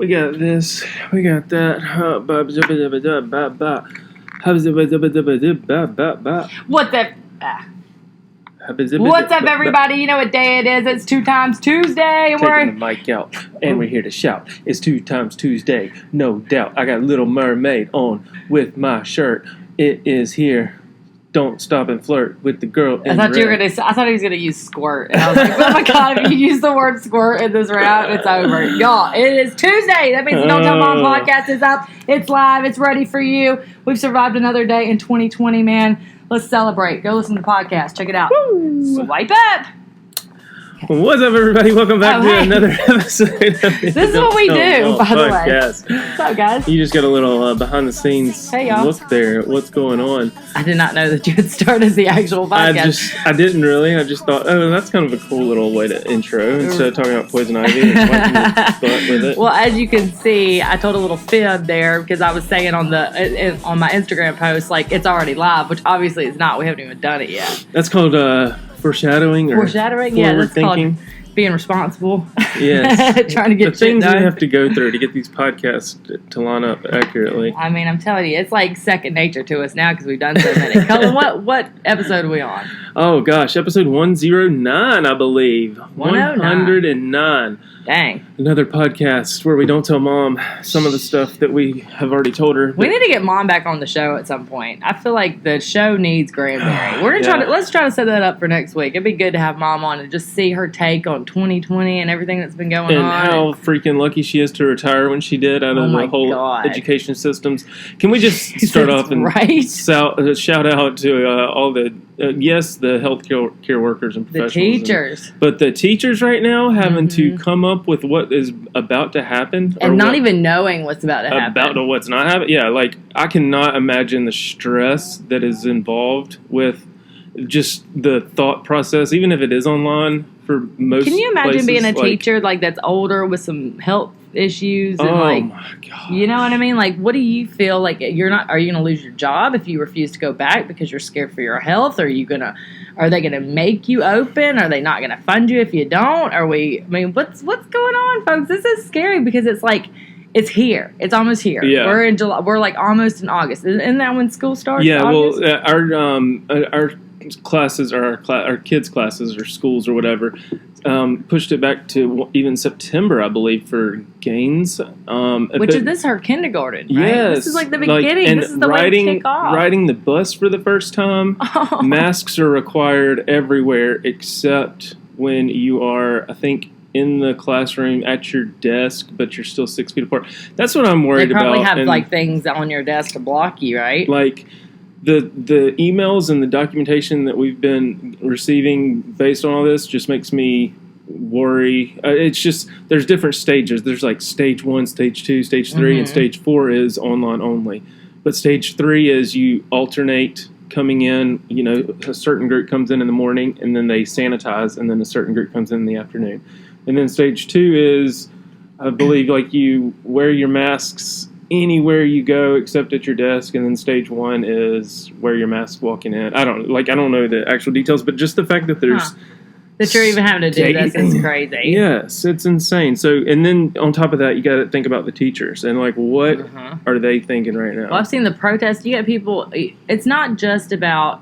We got this. We got that. What's up, everybody? You know what day it is. It's 2 times Tuesday. Taking the mic out, and we're here to shout. It's 2 times Tuesday, no doubt. I got Little Mermaid on with my shirt. It is here. Don't stop and flirt with the girl in I thought red. I thought he was gonna use squirt, and I was like, "Oh my god! If you use the word squirt in this round, it's over, y'all." It is Tuesday. That means the Don't Tell Mom podcast is up. It's live. It's ready for you. We've survived another day in 2020, man. Let's celebrate. Go listen to the podcast. Check it out. Woo. Swipe up. What's up, everybody? Welcome back to another episode of This is what we do, by the way. What's up, guys? You just got a little behind-the-scenes look there. What's going on? I did not know that you had started the actual podcast. I didn't really. I just thought, oh, that's kind of a cool little way to intro instead of talking about poison ivy and swiping your butt with it. Well, as you can see, I told a little fib there because I was saying on my Instagram post, like, it's already live, which obviously it's not. We haven't even done it yet. That's called foreshadowing or foreshadowing. Yeah, that's thinking. Called being responsible. Yes. Trying to get the things done. you have to go through to get these podcasts to line up accurately. I mean, I'm telling you, it's like second nature to us now because we've done so many. Cullen, what episode are we on? Oh gosh, episode 109, I believe. 109. Dang. Another podcast where we don't tell Mom some of the stuff that we have already told her. We need to get Mom back on the show at some point. I feel like the show needs Granberry. We're gonna let's try to set that up for next week. It'd be good to have Mom on and just see her take on 2020 and everything that's been going on. And how freaking lucky she is to retire when she did out of the whole education systems. Can we just start off and shout out to all the the healthcare workers and professionals. The teachers. But the teachers right now having to come up with what is about to happen. And not even knowing what's about to happen. About what's not happening. Yeah, like, I cannot imagine the stress that is involved with just the thought process, even if it is online for most Can you imagine places, being a teacher, like, that's older with some health issues? And my God. You know what I mean? Like, what do you feel like are you going to lose your job if you refuse to go back because you're scared for your health? Are they going to make you open? Are they not going to fund you if you don't? What's going on, folks? This is scary because it's like, it's here. It's almost here. Yeah. We're in July. We're like almost in August. Isn't that when school starts? Yeah, August? well, our classes or our kids' classes or schools or whatever pushed it back to even September, I believe, for gains. This is her kindergarten, right? Yes. This is like the beginning. This is the way to kick off. Riding the bus for the first time. Oh. Masks are required everywhere except when you are, I think, in the classroom at your desk, but you're still 6 feet apart. That's what I'm worried about. They probably have things on your desk to block you, right? Like, the emails and the documentation that we've been receiving based on all this just makes me worry. It's just, there's different stages. There's like stage 1, stage 2, stage 3, and stage 4 is online only. But stage 3 is you alternate coming in, a certain group comes in the morning, and then they sanitize, and then a certain group comes in the afternoon. And then stage 2 is, I believe, like, you wear your masks anywhere you go except at your desk, and then stage 1 is wear your mask walking in. I don't know the actual details, but just the fact that there's that you're even having to do this is crazy. Yes, it's insane. So, and then on top of that, you got to think about the teachers and like what are they thinking right now? Well, I've seen the protests. You get people. It's not just about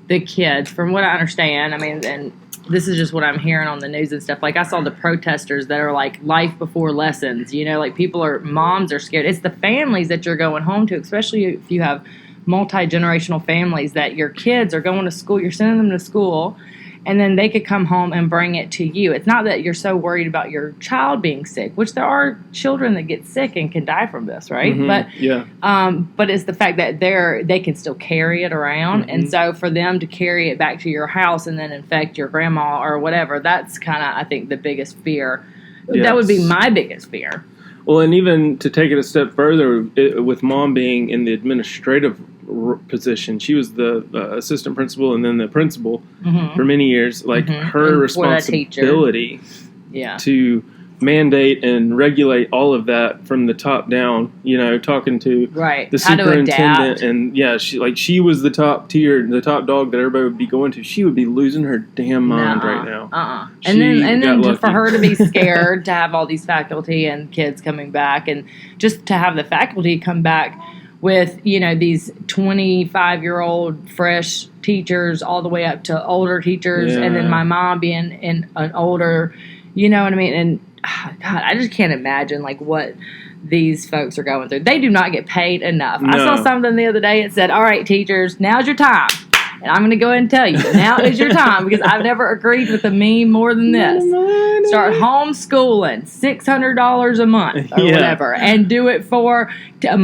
the kids, from what I understand. I mean, and this is just what I'm hearing on the news and stuff. Like, I saw the protesters that are like life before lessons, like moms are scared. It's the families that you're going home to, especially if you have multi-generational families that your kids are going to school, you're sending them to school, and then they could come home and bring it to you. It's not that you're so worried about your child being sick, which there are children that get sick and can die from this, right? But it's the fact that they can still carry it around. And so for them to carry it back to your house and then infect your grandma or whatever, that's kind of, I think, the biggest fear. Yes. That would be my biggest fear. Well, and even to take it a step further, with Mom being in the administrative position, she was the assistant principal and then the principal for many years. Like, her responsibility to mandate and regulate all of that from the top down, talking to right. the How to superintendent. adapt. And she was the top tier, the top dog that everybody would be going to. She would be losing her damn mind right now. And then lucky. for her to be scared to have all these faculty and kids coming back, and just to have the faculty come back with, these 25-year-old fresh teachers all the way up to older teachers, and then my mom being in an older, you know what I mean? And God, I just can't imagine what these folks are going through. They do not get paid enough. No. I saw something the other day. It said, all right, teachers, now's your time. And I'm going to go ahead and tell you, now is your time, because I've never agreed with a meme more than this. Start homeschooling, $600 a month or whatever, and do it for a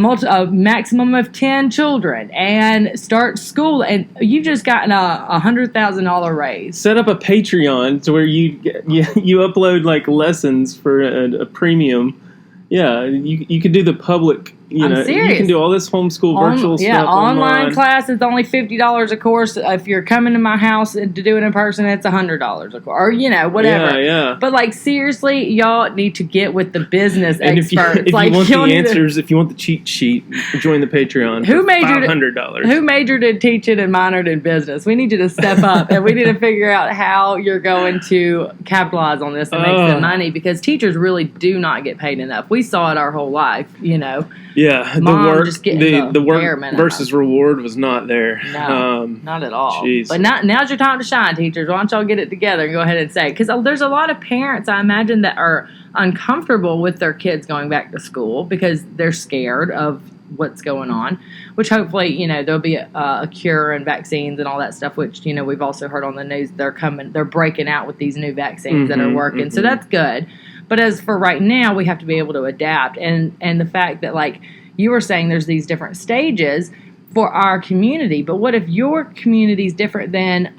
maximum of 10 children, and start school. And you've just gotten a $100,000 raise. Set up a Patreon to where you upload lessons for a premium. Yeah, you could do the public. I'm serious. You can do all this homeschool virtual stuff. Yeah, online class is only $50 a course. If you're coming to my house to do it in person, it's $100 a course, or whatever. Yeah. But seriously, y'all need to get with the business and experts. If you want the answers, if you want the cheat sheet, join the Patreon. Who majored $500? Who majored in teaching and minored in business? We need you to step up, and we need to figure out how you're going to capitalize on this and make some money, because teachers really do not get paid enough. We saw it our whole life, Yeah, the work versus reward was not there. No, not at all. Geez. But now's your time to shine, teachers. Why don't y'all get it together and go ahead and say? Because there's a lot of parents, I imagine, that are uncomfortable with their kids going back to school because they're scared of what's going on, which hopefully, there'll be a cure and vaccines and all that stuff, which, we've also heard on the news they're breaking out with these new vaccines that are working. So that's good. But as for right now, we have to be able to adapt. And the fact that, you were saying, there's these different stages for our community. But what if your community is different than,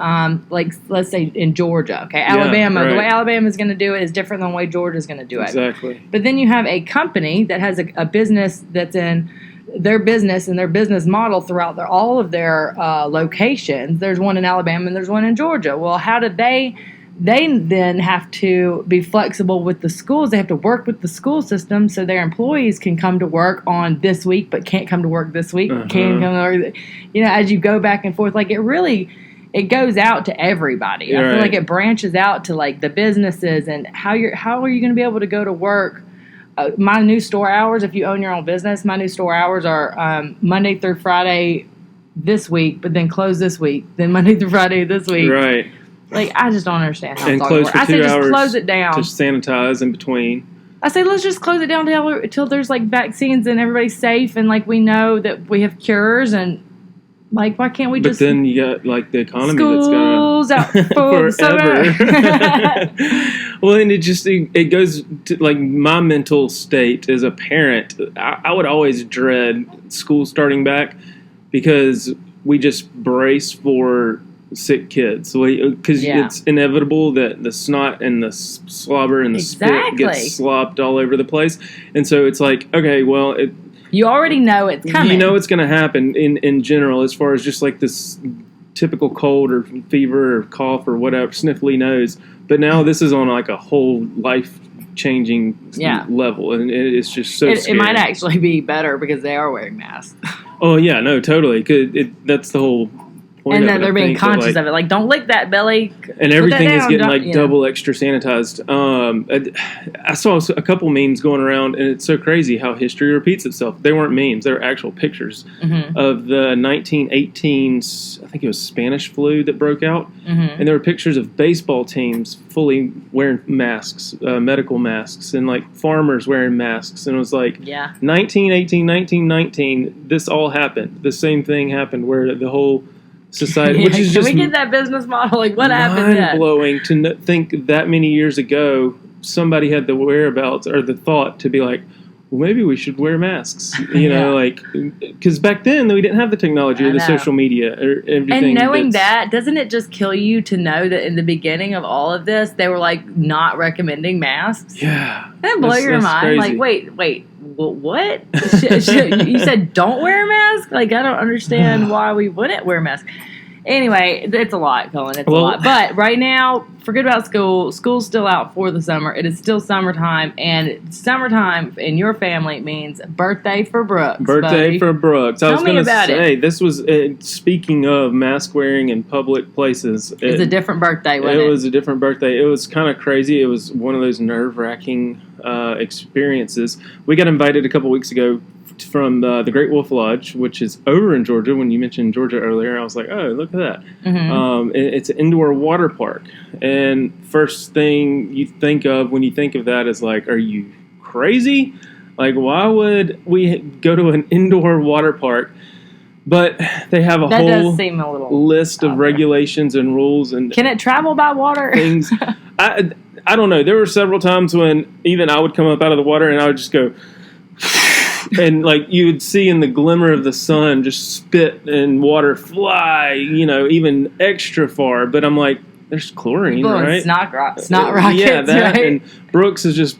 let's say in Georgia, okay? Alabama, right. The way Alabama is going to do it is different than the way Georgia is going to do it. Exactly. But then you have a company that has a business that's in their business and their business model throughout all of their locations. There's one in Alabama and there's one in Georgia. Well, how did they then have to be flexible with the schools. They have to work with the school system so their employees can come to work on this week, but can't come to work this week. Can't come to work. As you go back and forth, it goes out to everybody. You're I feel right. like it branches out to the businesses and how are you going to be able to go to work. My new store hours, if you own your own business, my new store hours are Monday through Friday this week, but then close this week. Then Monday through Friday this week. Right. I just don't understand how it's all going going to work. I say just close it down. To sanitize in between. I say let's just close it down until there's vaccines and everybody's safe and we know that we have cures and why can't we just? But then you got the economy schools that's gonna out forever. Well, and it goes to my mental state as a parent. I would always dread school starting back because we just brace for sick kids, because it's inevitable that the snot and the slobber and the spit gets slopped all over the place, and so it's okay, well, you already know it's coming. You know it's going to happen in general, as far as just this typical cold or fever or cough or whatever, sniffly nose. But now this is on a whole life-changing level, and it's just so scary. It might actually be better because they are wearing masks. Oh yeah, no, totally. That's the whole. And then they're being conscious of it. Don't lick that belly. And everything is getting double extra sanitized. I saw a couple memes going around, and it's so crazy how history repeats itself. They weren't memes; they were actual pictures of the 1918, I think it was Spanish flu that broke out, and there were pictures of baseball teams fully wearing masks, medical masks, and farmers wearing masks, and it was 1918, 1919. This all happened. The same thing happened where the whole society, which is just can we get that business model? What happened? Mind blowing to think that many years ago somebody had the whereabouts or the thought to be well, maybe we should wear masks. Because back then we didn't have the technology or the social media or everything. And knowing that, doesn't it just kill you to know that in the beginning of all of this they were not recommending masks? Yeah, that blow your mind. Crazy. Wait. Well, what? You said don't wear a mask? I don't understand why we wouldn't wear a mask. Anyway, it's a lot, Cullen. It's a Well- lot. But right now, forget about school. School's still out for the summer. It is still summertime. And summertime in your family means birthday for Brooks. Birthday buddy. for Brooks. I Tell was me going to about say, this was, speaking of mask wearing in public places. It's a different birthday, wasn't it? It was a different birthday. It was kind of crazy. It was one of those nerve-wracking experiences. We got invited a couple weeks ago from the Great Wolf Lodge, which is over in Georgia. When you mentioned Georgia earlier, I was like, oh, look at that. Mm-hmm. It's an indoor water park. And first thing you think of when you think of that is like, are you crazy? Like, why would we go to an indoor water park? But they have a That whole does seem a little list of out there. regulations and rules and Can it travel by water? things. I don't know. There were several times when even I would come up out of the water and I would just go, and like you would see in the glimmer of the sun, just spit and water fly, even extra far. But I'm like, there's chlorine, Blowing right? snot rockets, yeah, that right? and Brooks is just,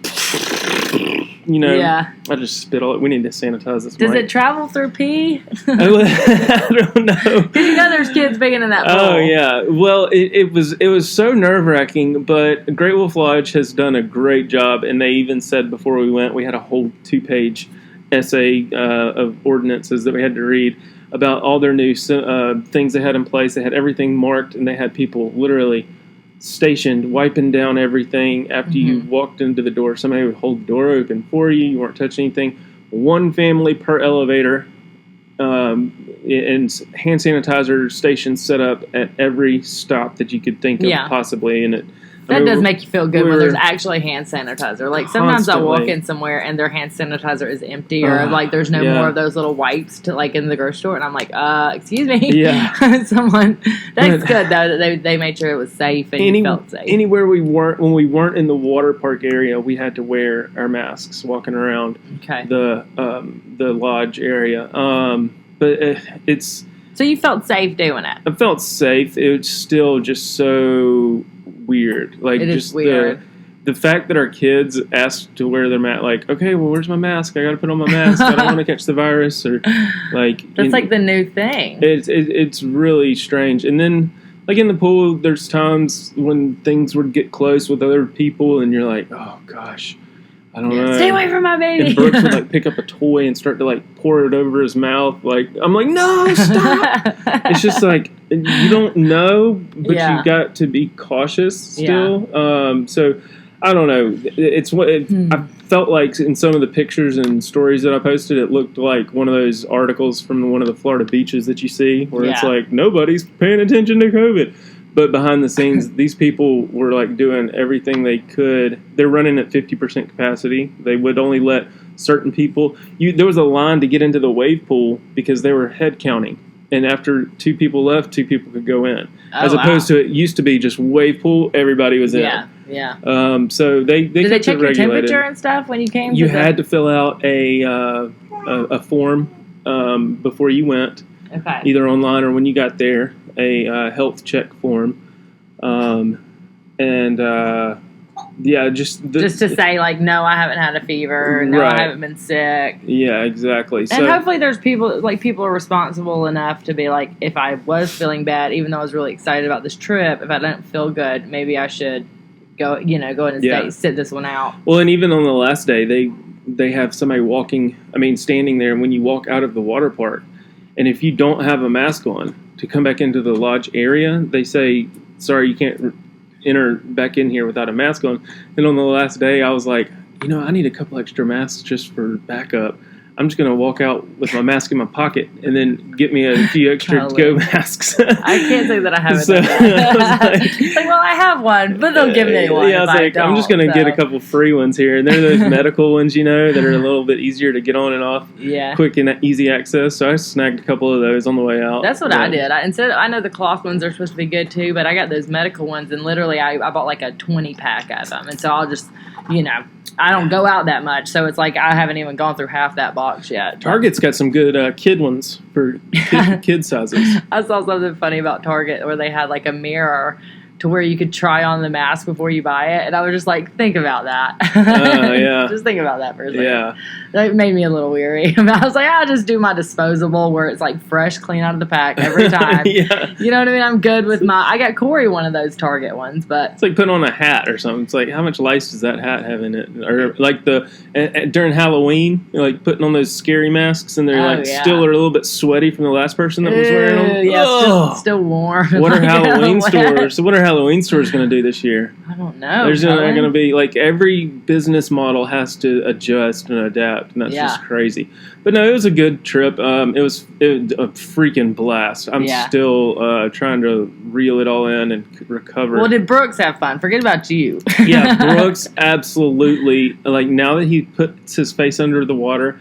Yeah. I just spit all it. We need to sanitize this. Does mic. it travel through pee? I don't know. Because there's kids being in that bowl. Oh yeah. Well, it was so nerve-wracking, but Great Wolf Lodge has done a great job, and they even said before we went, we had a whole 2-page essay of ordinances that we had to read about all their new things they had in place. They had everything marked, and they had people literally stationed, wiping down everything after you walked into the door. Somebody would hold the door open for you. You weren't touching anything. One family per elevator, and hand sanitizer stations set up at every stop that you could think of possibly. And that does make you feel good when we're there's actually hand sanitizer. Like sometimes I walk constantly- in somewhere and their hand sanitizer is empty, or like there's no more of those little wipes to like in the grocery store, and I'm like, excuse me, Yeah. someone. That's good though that they made sure it was safe and you felt safe. Anywhere when we weren't in the water park area, we had to wear our masks walking around the lodge area. But it's. So you felt safe doing it. I felt safe. It was still just so weird. Like It is just weird. the fact that our kids asked to wear their mask. Like, okay, well, where's my mask? I got to put on my mask. I don't want to catch the virus. Or like That's like the new thing. It's really strange. And then like in the pool, there's times when things would get close with other people, and you're like, oh gosh. I don't know. Stay away from my baby. And Brooks would like pick up a toy and start to like pour it over his mouth. Like I'm like, no, stop! It's just like you don't know, but you got to be cautious still. So I don't know. It's what I felt like in some of the pictures and stories that I posted. It looked like one of those articles from one of the Florida beaches that you see, where it's like nobody's paying attention to COVID. But behind the scenes, these people were like doing everything they could. They're running at 50% capacity. They would only let certain people. There was a line to get into the wave pool because they were head counting. And after 2 people left, 2 people could go in. As opposed to it used to be just wave pool, everybody was in. Yeah. So they Did they check your regulated. temperature and stuff when you came? You had to fill out a form before you went. Okay. Either online or when you got there, a health check form, just to say like, no, I haven't had a fever, no, I haven't been sick. Yeah, exactly. And So hopefully there's people are responsible enough to be like, if I was feeling bad, even though I was really excited about this trip, if I don't feel good, maybe I should go and sit this one out. Well, and even on the last day, they have somebody standing there, and when you walk out of the water park, and if you don't have a mask on to come back into the lodge area, they say, sorry, you can't enter back in here without a mask on. And on the last day, I was like, I need a couple extra masks just for backup. I'm just going to walk out with my mask in my pocket and then get me a few extra go masks. I can't say that I haven't. So, I was it's like, well, I have one, but they'll give me one. Yeah, I was like, I'm just going to get a couple free ones here. And they're those medical ones, that are a little bit easier to get on and off. Yeah. Quick and easy access. So I snagged a couple of those on the way out. That's what I did. I know the cloth ones are supposed to be good too, but I got those medical ones, and literally I bought like a 20-pack of them. And so I'll just, I don't go out that much, so it's like I haven't even gone through half that box yet. Target's got some good kid ones for kid sizes. I saw something funny about Target where they had like a mirror to where you could try on the mask before you buy it. And I was just like, think about that. Yeah. Just think about that for a second. Yeah. That made me a little weary. I was like, I'll just do my disposable where it's like fresh, clean out of the pack every time. Yeah. You know what I mean? I'm good with I got Corey one of those Target ones, but. It's like putting on a hat or something. It's like, how much lice does that hat have in it? Or like during Halloween, like putting on those scary masks and they're still a little bit sweaty from the last person that was wearing them. Yeah, still warm. What are Halloween stores? What are Halloween stores going to do this year? I don't know. There's going to be like every business model has to adjust and adapt, and that's just crazy. But no, it was a good trip. It was a freaking blast. I'm still trying to reel it all in and recover. Well, did Brooks have fun? Forget about you. Yeah, Brooks absolutely. Like now that he puts his face under the water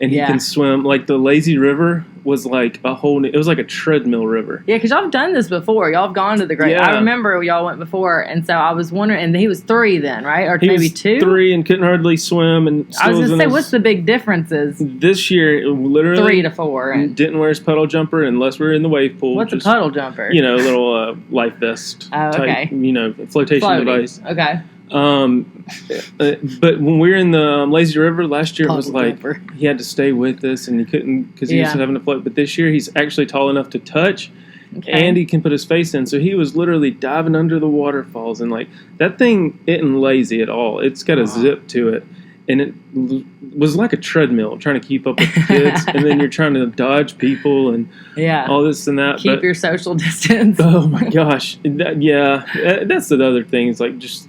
and he can swim, like the lazy river was like it was like a treadmill river. Yeah, because y'all have done this before. Y'all have gone to the Great. I remember y'all went before, and so I was wondering. And he was 3 then, right? Or maybe 2. 3 and couldn't hardly swim. And I was going to say, what's the big differences? This year, literally 3 to 4, and didn't wear his puddle jumper unless we were in the wave pool. What's a puddle jumper? You know, a little life vest type. You know, flotation device. Okay. But when we were in the lazy river last year, it was like he had to stay with us and he couldn't because he was having to float. But this year he's actually tall enough to touch and he can put his face in. So he was literally diving under the waterfalls and like that thing isn't lazy at all. It's got a zip to it. And it was like a treadmill trying to keep up with the kids. And then you're trying to dodge people and all this and that. Keep your social distance. Oh my gosh. That's the other thing. It's like just...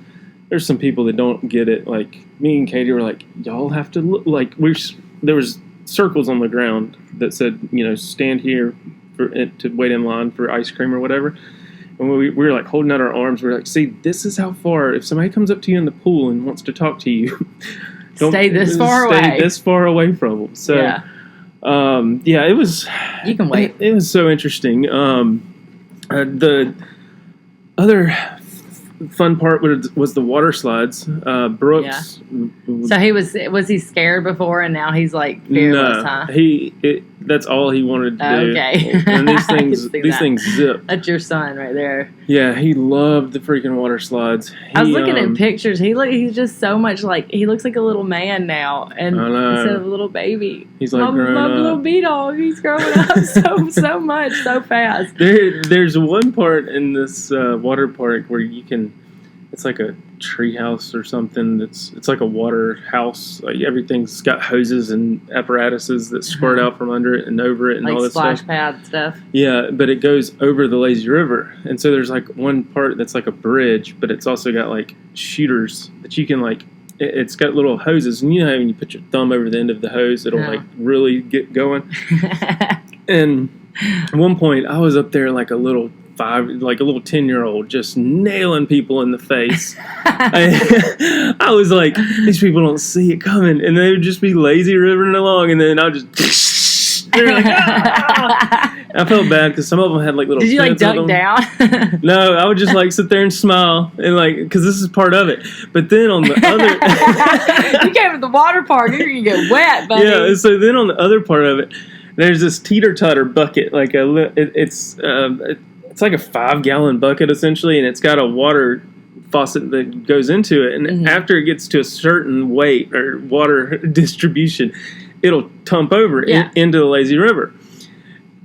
There's some people that don't get it. Like me and Katie were like, y'all have to look like there was circles on the ground that said, you know, stand here to wait in line for ice cream or whatever. And we were like holding out our arms. We were like, see, this is how far. If somebody comes up to you in the pool and wants to talk to you, stay this far away. Stay this far away from them. So, it was. You can wait. It was so interesting. The other fun part was the water slides. Brooks. So was he scared before and now he's like fearless, huh? That's all he wanted to do. Okay. And these things zip. That's your son right there. Yeah, he loved the freaking water slides. I was looking at pictures. He's just so much like he looks like a little man now, and instead of a little baby. He's like my little B-dog. He's growing up so much, so fast. There's one part in this water park where you can. It's like a tree house or something. It's like a water house. Like everything's got hoses and apparatuses that squirt out from under it and over it and like all this stuff. Splash pad stuff. Yeah, but it goes over the lazy river. And so there's like one part that's like a bridge, but it's also got like shooters that you can like, it's got little hoses. And you know how when you put your thumb over the end of the hose, it'll like really get going. And at one point I was up there like a little 10-year-old just nailing people in the face. I was like, these people don't see it coming, and they would just be lazy rivering along, and then I would just they're like, I felt bad because some of them had like little. Did you like duck down? No, I would just like sit there and smile and like because this is part of it. But then on the other, you came to the water park, you're gonna get wet, buddy. Yeah, so then on the other part of it, there's this teeter-totter bucket, like it's like a 5-gallon bucket essentially, and it's got a water faucet that goes into it. And after it gets to a certain weight or water distribution, it'll tump over into the lazy river.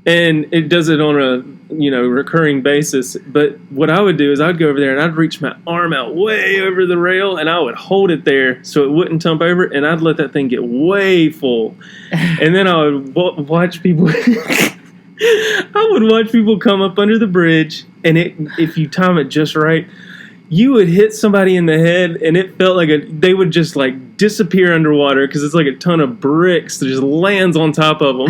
And it does it on a recurring basis. But what I would do is I'd go over there and I'd reach my arm out way over the rail and I would hold it there so it wouldn't tump over, and I'd let that thing get way full. And then I would watch people. I would watch people come up under the bridge, and if you time it just right, you would hit somebody in the head, and it felt like they would just like disappear underwater because it's like a ton of bricks that just lands on top of them.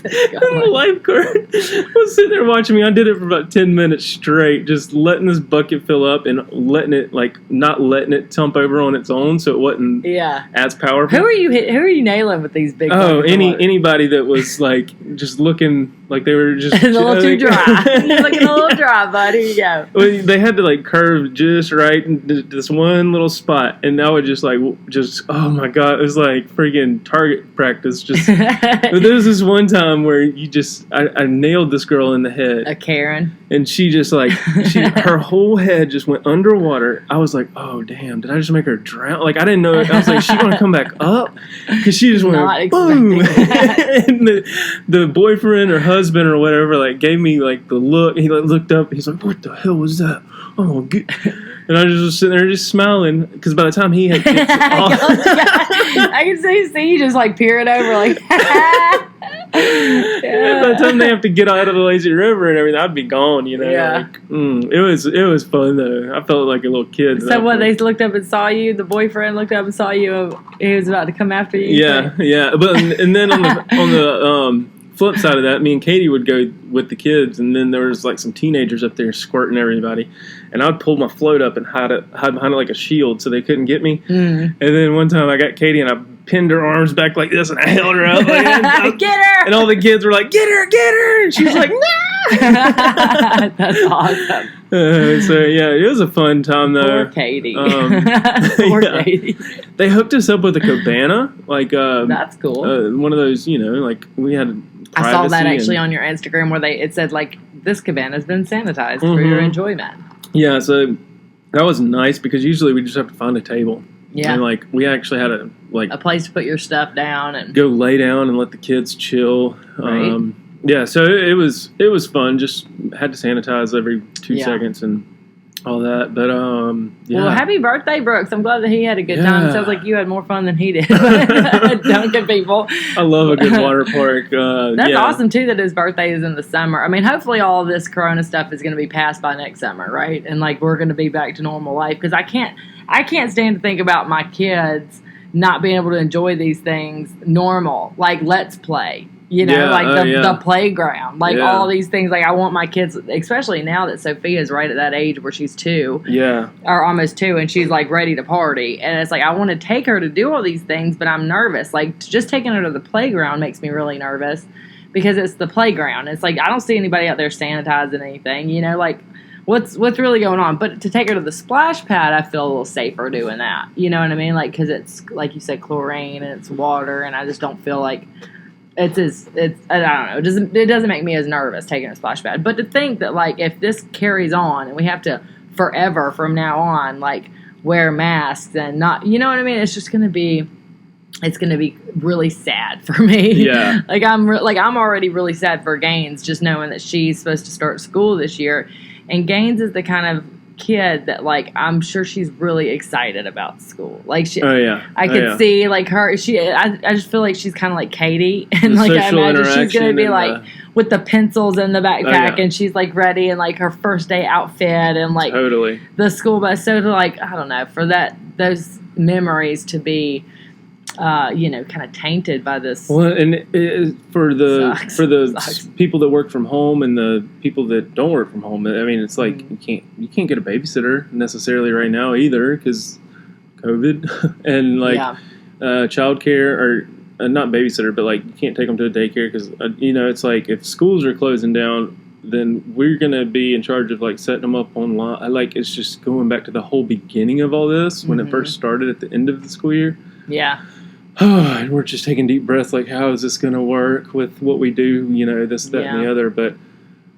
The lifeguard was sitting there watching me. I did it for about 10 minutes straight, just letting this bucket fill up and letting it not letting it tump over on its own, so it wasn't as powerful. Who are you nailing with these big? Anybody that was like just looking like they were just a little too dry. You're looking a little dry, bud. Here you go. Well, they had to like curve just right in this one little spot, and I would just oh my god, it was like freaking target practice. Just but there was this one time where I nailed this girl in the head. A Karen. And she just like, her whole head just went underwater. I was like, oh, damn, did I just make her drown? Like, I didn't know. I was like, is she going to come back up? Because she just went, boom. And the boyfriend or husband or whatever, like, gave me, like, the look. He, like, looked up. He's like, what the hell was that? Oh, good. And I was just sitting there just smiling. Because by the time he had kicked it off. I can see you just, like, peering over, like, yeah. By the time they have to get out of the lazy river and everything, I'd be gone, you know. Yeah. Like, it was fun though. I felt like a little kid. So what? They looked up and saw you. The boyfriend looked up and saw you. He was about to come after you. Yeah. But and then on the flip side of that, me and Katie would go with the kids, and then there was like some teenagers up there squirting everybody, and I'd pull my float up and hide behind it like a shield so they couldn't get me. And then one time I got Katie and I pinned her arms back like this and I held her up like that. Get her! And all the kids were like, get her! And she was like, no! That's awesome. So yeah, it was a fun time though. Poor Katie. Poor Katie. They hooked us up with a cabana, like that's cool. One of those, you know, like we had. I saw that actually on your Instagram where it said like this cabana's been sanitized for your enjoyment. Yeah, so that was nice because usually we just have to find a table. Yeah, and like we actually had a place to put your stuff down and go lay down and let the kids chill. Right. Yeah, so it was fun. Just had to sanitize every 2 seconds and all that. But yeah. Well, happy birthday, Brooks. I'm glad that he had a good time. It sounds like you had more fun than he did. Dunking people. I love a good water park. That's awesome too that his birthday is in the summer. I mean, hopefully all of this corona stuff is going to be passed by next summer, right? And like we're going to be back to normal life, because I can't stand to think about my kids not being able to enjoy these things normal, like Let's Play. You know, the playground, like all these things. Like I want my kids, especially now that Sophia's right at that age where she's 2, or almost 2, and she's like ready to party. And it's like I want to take her to do all these things, but I'm nervous. Like just taking her to the playground makes me really nervous because it's the playground. It's like I don't see anybody out there sanitizing anything. You know, like what's really going on? But to take her to the splash pad, I feel a little safer doing that. You know what I mean? Like because it's like you said, chlorine and it's water, and I just don't feel like. I don't know. It doesn't make me as nervous taking a splash pad. But to think that like if this carries on and we have to forever from now on like wear masks and not, you know what I mean? It's just gonna be really sad for me. Yeah. like I'm already really sad for Gaines just knowing that she's supposed to start school this year, and Gaines is the kind of kid that like I'm sure she's really excited about school. Like I could see like her. I just feel like she's kind of like Katie, and like I imagine she's gonna be like with the pencils in the backpack, and she's like ready and like her first day outfit and like totally the school bus. So to like I don't know for those memories to be. Kind of tainted by this. Well, and for the people that work from home and the people that don't work from home, I mean, it's like you can't get a babysitter necessarily right now either because COVID and like childcare or not babysitter, but like you can't take them to a daycare because it's like if schools are closing down, then we're gonna be in charge of like setting them up online. Like it's just going back to the whole beginning of all this when it first started at the end of the school year. Yeah. And we're just taking deep breaths like, how is this going to work with what we do, this, that, and the other. But,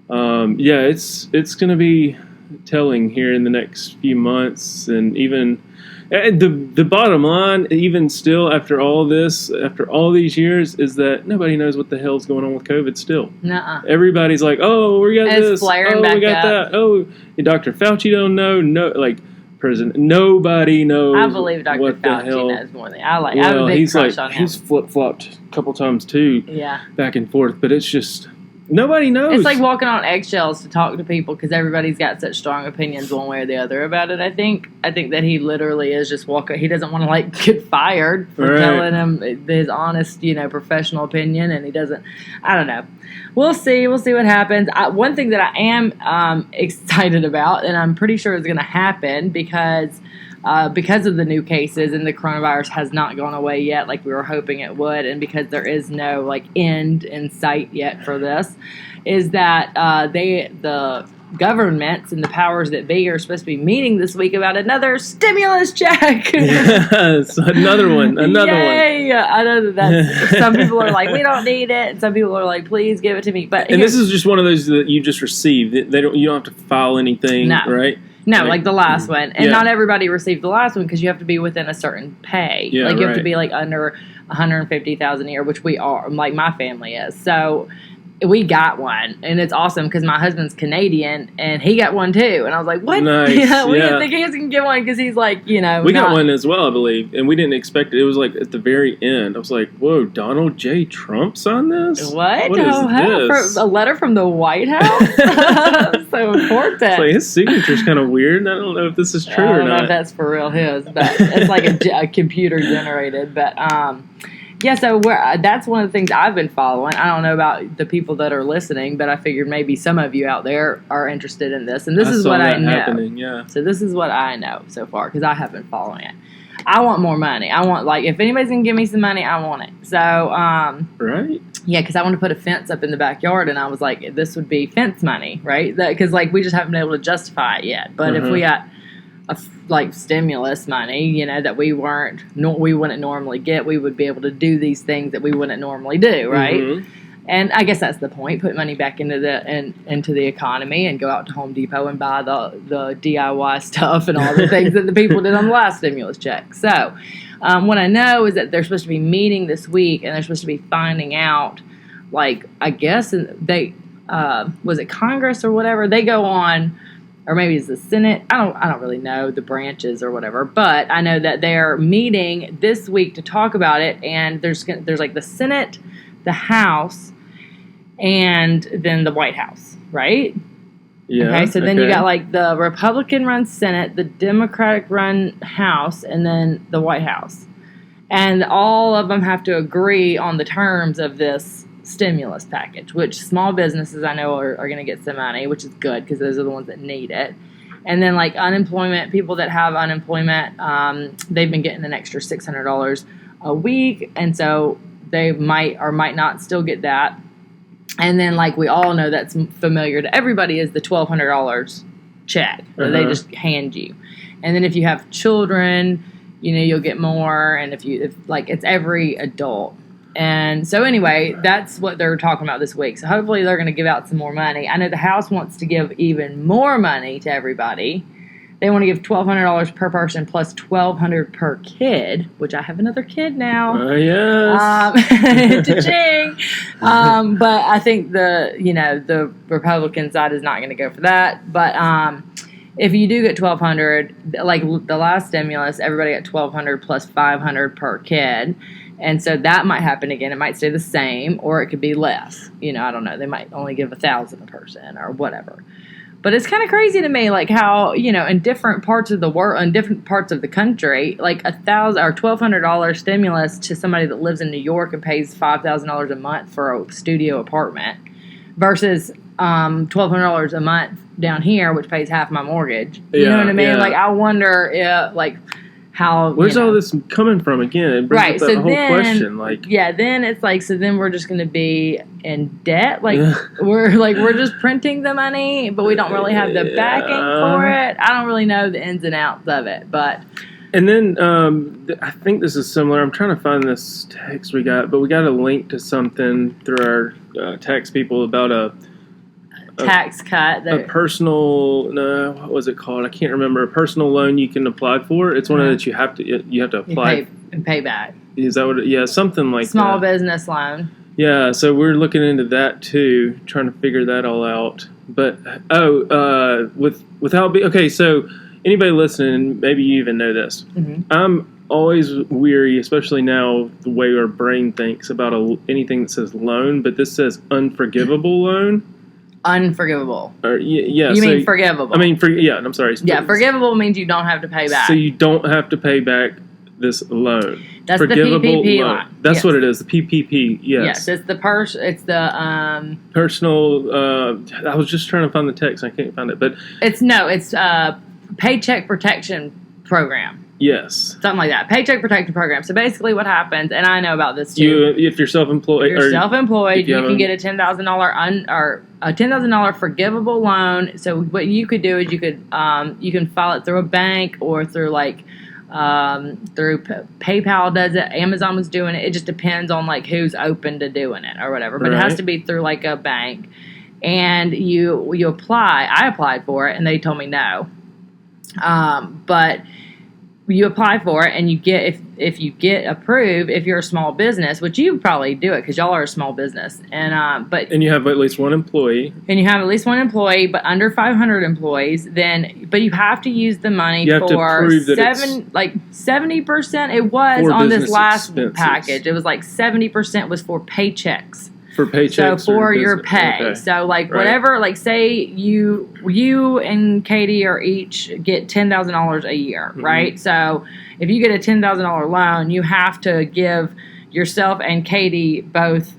it's going to be telling here in the next few months. And even the bottom line, even still after all this, after all these years, is that nobody knows what the hell's going on with COVID still. Nuh-uh. Everybody's like, oh, we got this. Flaring oh, back we got up. that. Oh, Dr. Fauci don't know. No, like... President. Nobody knows. I believe Dr. Fauci knows more than I like. I have a big crush on him. He's flip flopped a couple times too. Yeah. Back and forth, but it's just nobody knows. It's like walking on eggshells to talk to people because everybody's got such strong opinions one way or the other about it. I think that he literally is just walking. He doesn't want to like get fired for telling him his honest, professional opinion, and he doesn't. I don't know. We'll see. We'll see what happens. One thing that I am excited about, and I'm pretty sure is going to happen because of the new cases and the coronavirus has not gone away yet like we were hoping it would, and because there is no like end in sight yet for this, is that the governments and the powers that be are supposed to be meeting this week about another stimulus check. Yes, another one. I know that's some people are like, we don't need it, and some people are like, please give it to me. But this is just one of those that you just received. You don't have to file anything, right? No, like the last one. And not everybody received the last one because you have to be within a certain pay. Yeah, like you have to be like under $150,000 a year, which we are. Like my family is. So we got one, and it's awesome because my husband's Canadian, and he got one too. And I was like, "What?" Nice. We didn't think he was going to get one because he's like, we got one as well, I believe, and we didn't expect it. It was like at the very end. I was like, "Whoa, Donald J. Trump's on this? What? What is this? A letter from the White House? So important. It's like his signature's kind of weird. I don't know if this is true or not. I don't know if that's for real his, but it's like a computer generated. But yeah, so that's one of the things I've been following. I don't know about the people that are listening, but I figured maybe some of you out there are interested in this. And this is what I know. Happening, yeah. So this is what I know so far because I have been following it. I want more money. I want, like, if anybody's going to give me some money, I want it. So, right? Yeah, because I want to put a fence up in the backyard, and I was like, this would be fence money, right? Because, like, we just haven't been able to justify it yet. But if we got stimulus money, that we wouldn't normally get, we would be able to do these things that we wouldn't normally do, right? Mm-hmm. And I guess that's the point: put money back into the economy and go out to Home Depot and buy the DIY stuff and all the things that the people did on the last stimulus check. So, what I know is that they're supposed to be meeting this week, and they're supposed to be finding out, like, I guess they was it Congress or whatever? They go on. Or maybe it's the Senate. I don't really know the branches or whatever. But I know that they're meeting this week to talk about it. And there's like the Senate, the House, and then the White House, right? Yeah. Okay. So then you got like the Republican-run Senate, the Democratic-run House, and then the White House, and all of them have to agree on the terms of this stimulus package, which small businesses I know are going to get some money, which is good because those are the ones that need it. And then like unemployment, people that have unemployment, they've been getting an extra $600 a week, and so they might or might not still get that. And then, like we all know, that's familiar to everybody, is the $1,200 check that they just hand you. And then if you have children, you'll get more. And if it's every adult. And so anyway, that's what they're talking about this week. So hopefully they're going to give out some more money. I know the House wants to give even more money to everybody. They want to give $1,200 per person plus $1,200 per kid, which I have another kid now. Yes. Cha-ching. But I think the Republican side is not going to go for that. But if you do get $1,200, like the last stimulus, everybody got $1,200 plus $500 per kid. And so that might happen again. It might stay the same, or it could be less. I don't know. They might only give $1,000 a person or whatever. But it's kind of crazy to me, like how, in different parts of the world, in different parts of the country, like $1,000 or $1,200 stimulus to somebody that lives in New York and pays $5,000 a month for a studio apartment versus $1,200 a month down here, which pays half my mortgage. You know what I mean? Yeah. Like, I wonder if, how where's all this coming from again? It brings up that whole question. Then it's like, so then we're just going to be in debt. Like we're just printing the money, but we don't really have the backing for it. I don't really know the ins and outs of it, but. And then I think this is similar. I'm trying to find this text we got, but we got a link to something through our tax people about a tax cut. A personal, what was it called? I can't remember. A personal loan you can apply for. It's one of that you have to apply and pay back. Is that what? Yeah, something like small business loan. Yeah, so we're looking into that too, trying to figure that all out. But okay, so anybody listening, maybe you even know this. Mm-hmm. I'm always weary, especially now the way our brain thinks about anything that says loan, but this says unforgivable loan. Unforgivable. You mean forgivable? I mean, I'm sorry. Yeah, forgivable means you don't have to pay back. So you don't have to pay back this loan. That's forgivable the PPP loan. That's what it is. The PPP. Yes. Yes, it's the personal. I was just trying to find the text. I can't find it, but it's Paycheck Protection Program. Yes. Something like that. Paycheck Protection Program. So basically what happens, and I know about this too. If you're self-employed, you can get a $10,000 or a $10,000 forgivable loan. So what you could do is you can file it through a bank or through through PayPal does it. Amazon was doing it. It just depends on who's open to doing it or whatever. But It has to be through a bank. And you apply. I applied for it, and they told me no. But you apply for it, and you get if you get approved, if you're a small business, which you probably do it because y'all are a small business, and you have at least one employee, but under 500 employees, but you have to use the money for 70%. It was on this last expenses. Package. It was 70% was for paychecks. For paychecks, so for your pay. Okay. So whatever, say you and Katie are each get $10,000 a year, mm-hmm. right? So if you get a $10,000 loan, you have to give yourself and Katie both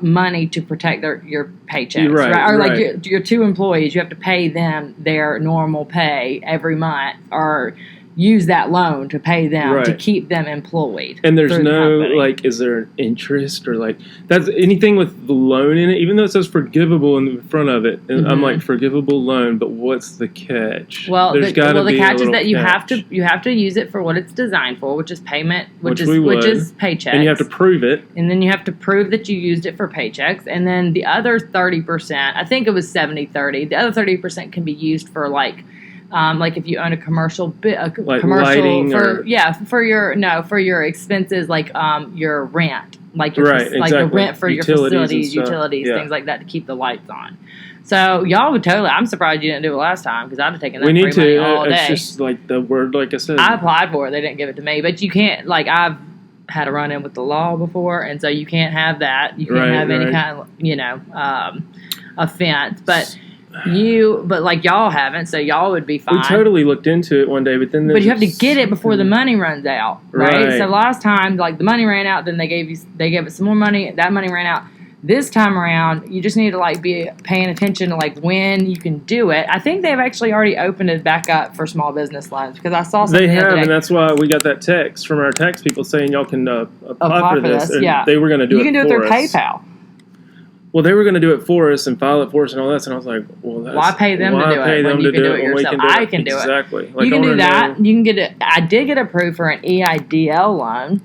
money to protect your paychecks, right? Or your two employees, you have to pay them their normal pay every month, or use that loan to pay them to keep them employed. And there's no is there an interest or that's anything with the loan in it, even though it says forgivable in the front of it. And mm-hmm. I'm forgivable loan, but what's the catch? Well, the catch is that you have to use it for what it's designed for, which is payment, which is paychecks. And you have to prove it. And then you have to prove that you used it for paychecks. And then the other 30%, I think it was 70-30, the other 30% can be used for if you own a commercial lighting for your expenses, your rent, the rent for your facilities, utilities, things like that to keep the lights on. So y'all would totally. I'm surprised you didn't do it last time because I'd have taken that. We need free to. Money all day. It's just the word, I said. I applied for it. They didn't give it to me, but you can't. I've had a run in with the law before, and so you can't have that. You can't have any kind of offense, but. Y'all haven't, so y'all would be fine. We totally looked into it one day, but then you have to get it before the money runs out, right? So last time, the money ran out, then they gave it some more money. That money ran out. This time around, you just need to be paying attention to when you can do it. I think they've actually already opened it back up for small business loans because I saw something. They have, and that's why we got that text from our tax people saying y'all can apply for this. Yeah, they were going to do it. You can do it through PayPal. Well, they were going to do it for us and file it for us and all that, and I was like, well, why pay them to do it when you can do it yourself? I can do it. Exactly. You can do that. You can get it. I did get approved for an EIDL loan,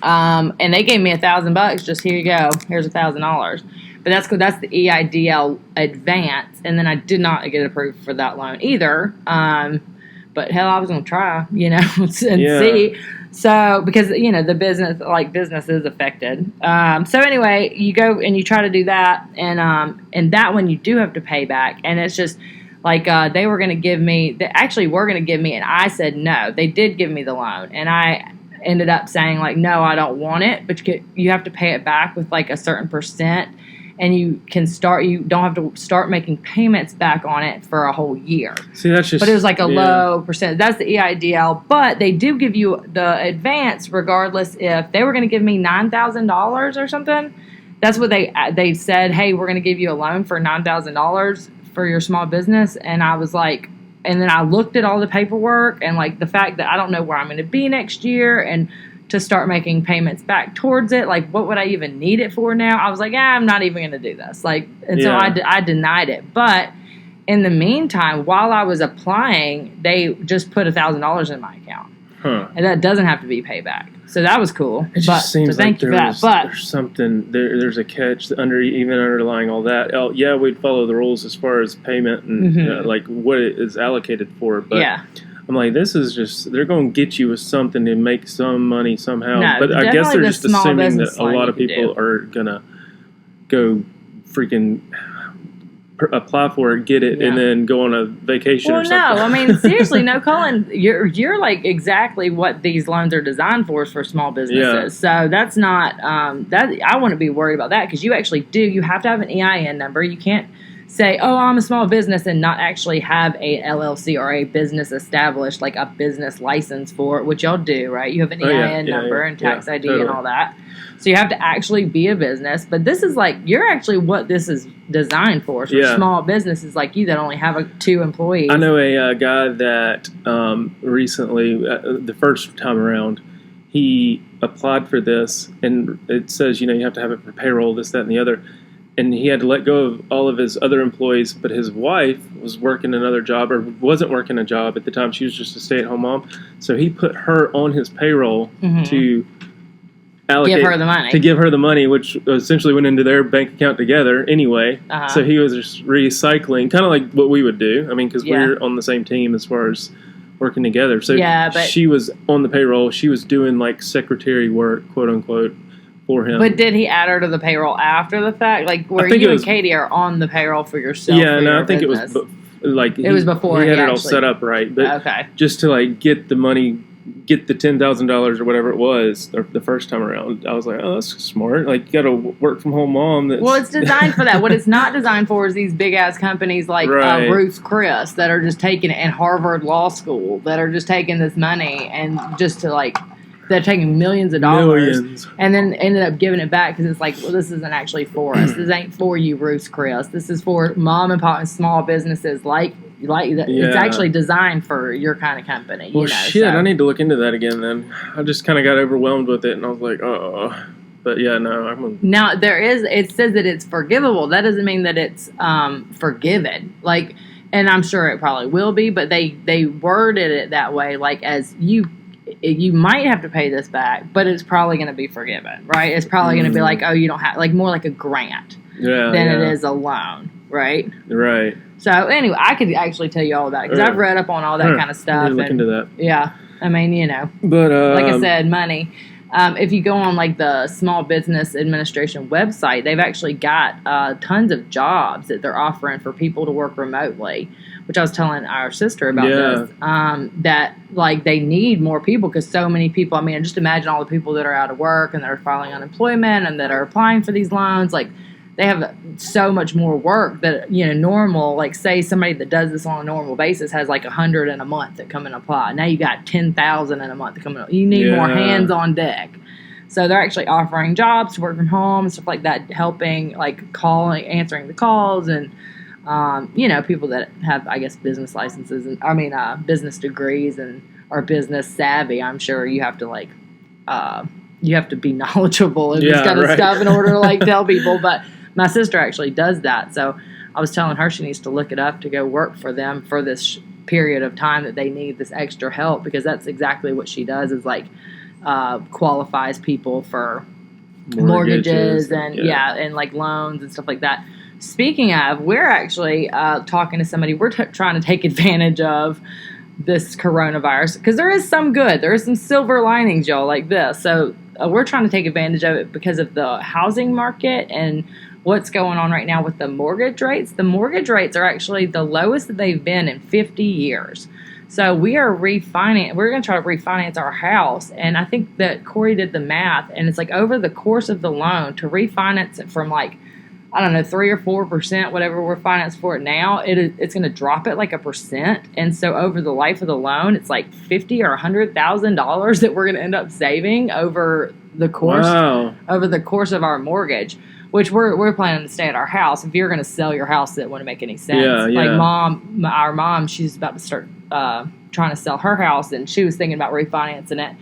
and they gave me $1,000. Just here you go. Here's $1,000. But that's cool. That's the EIDL advance, and then I did not get approved for that loan either. But hell, I was going to try, and see. So, because, the business is affected. So anyway, you go and you try to do that. And that one you do have to pay back. And it's just they were going to give me, they actually were going to give me, and I said no. They did give me the loan. And I ended up saying no, I don't want it. But you have to pay it back with a certain percent. And you don't have to start making payments back on it for a whole year. See, that's just. But it was a low percent. That's the EIDL. But they do give you the advance regardless if they were going to give me $9,000 or something. That's what they said. Hey, we're going to give you a loan for $9,000 for your small business. And I was and then I looked at all the paperwork and the fact that I don't know where I'm going to be next year and to start making payments back towards it. What would I even need it for now? I was I'm not even going to do this. So I denied it. But in the meantime, while I was applying, they just put $1,000 in my account. Huh. And that doesn't have to be paid back. So that was cool. It just seems thank you for that. But there's something, there's a catch even underlying all that. Oh, yeah, we'd follow the rules as far as payment and mm-hmm. What it is allocated for. But yeah. I'm this is just, they're going to get you with something to make some money somehow. No, but I guess they're just assuming that a lot of people people are going to go freaking apply for it, get it, and then go on a vacation or something. Well, no. Seriously, no, Cullen, you're exactly what these loans are designed for small businesses. Yeah. So that's not, I wouldn't be worried about that because you actually do. You have to have an EIN number. You can't say, oh, I'm a small business and not actually have a LLC or a business established, like a business license for it, which y'all do, right? You have an EIN number and tax ID and all that. So you have to actually be a business. But this is like, you're actually what this is designed for. So small businesses like you that only have 2 employees. I know a guy that recently, the first time around, he applied for this, and it says, you have to have it for payroll, this, that, and the other. And he had to let go of all of his other employees, but his wife was working another job, or wasn't working a job at the time. She was just a stay-at-home mom. So he put her on his payroll to allocate, give her the money. To give her the money, which essentially went into their bank account together anyway. So he was just recycling, kind of like what we would do. I mean, because we're on the same team as far as working together. So but she was on the payroll. She was doing like secretary work, quote unquote, for him. But did he add her to the payroll after the fact? Like, where you and Katie are on the payroll for yourself? Yeah, no, I think business? It was like it was before he had it all set up right. But just to like get the money, get the $10,000 or whatever it was the first time around, I was like, oh, that's smart. Like, you got a work from home mom. Well, it's designed for that. What it's not designed for is these big ass companies like Ruth's Chris that are just taking it, and Harvard Law School that are just taking this money and just to like. They're taking millions of dollars and then ended up giving it back because it's like, well, this isn't actually for us. This ain't for you, Ruth's Chris. This is for mom and pop and small businesses like that. It's actually designed for your kind of company. Well, I need to look into that again then. I just kind of got overwhelmed with it, and I was like, oh. But yeah, no. Now, it says that it's forgivable. That doesn't mean that it's forgiven. Like, and I'm sure it probably will be, but they worded it that way, like as you might have to pay this back, but it's probably going to be forgiven, right? It's probably going to be like, oh, you don't have, like more like a grant than it is a loan, right? Right. So anyway, I could actually tell you all about it because I've read up on all that kind of stuff. I need to look into that. Yeah. I mean, But like I said, money. If you go on like the Small Business Administration website, they've actually got tons of jobs that they're offering for people to work remotely, which I was telling our sister about this, that like they need more people because so many people, I mean, just imagine all the people that are out of work and that are filing unemployment and that are applying for these loans. Like they have so much more work that, normal, like say somebody that does this on a normal basis has like 100 in a month that come and apply. Now you got 10,000 in a month that come in. You need more hands on deck. So they're actually offering jobs to work from home and stuff like that, helping like answering the calls and, people that have, I guess, business licenses and business degrees and are business savvy. I'm sure you have to like, you have to be knowledgeable in this kind of stuff in order to like tell people. But my sister actually does that. So I was telling her she needs to look it up to go work for them for this period of time that they need this extra help, because that's exactly what she does is like qualifies people for mortgages and and like loans and stuff like that. Speaking of, we're actually talking to somebody. We're trying to take advantage of this coronavirus because there is some good. There is some silver linings, y'all, like this. So we're trying to take advantage of it because of the housing market and what's going on right now with the mortgage rates. The mortgage rates are actually the lowest that they've been in 50 years. So we are We're going to try to refinance our house. And I think that Corey did the math, and it's like over the course of the loan to refinance it from like, I don't know, 3 or 4%, whatever we're financed for it now, it's going to drop it like 1%. And so over the life of the loan, it's like $50,000 or $100,000 that we're going to end up saving over the course of our mortgage, which we're planning to stay at our house. If you're going to sell your house, it wouldn't make any sense. Like our mom, she's about to start trying to sell her house, and she was thinking about refinancing it.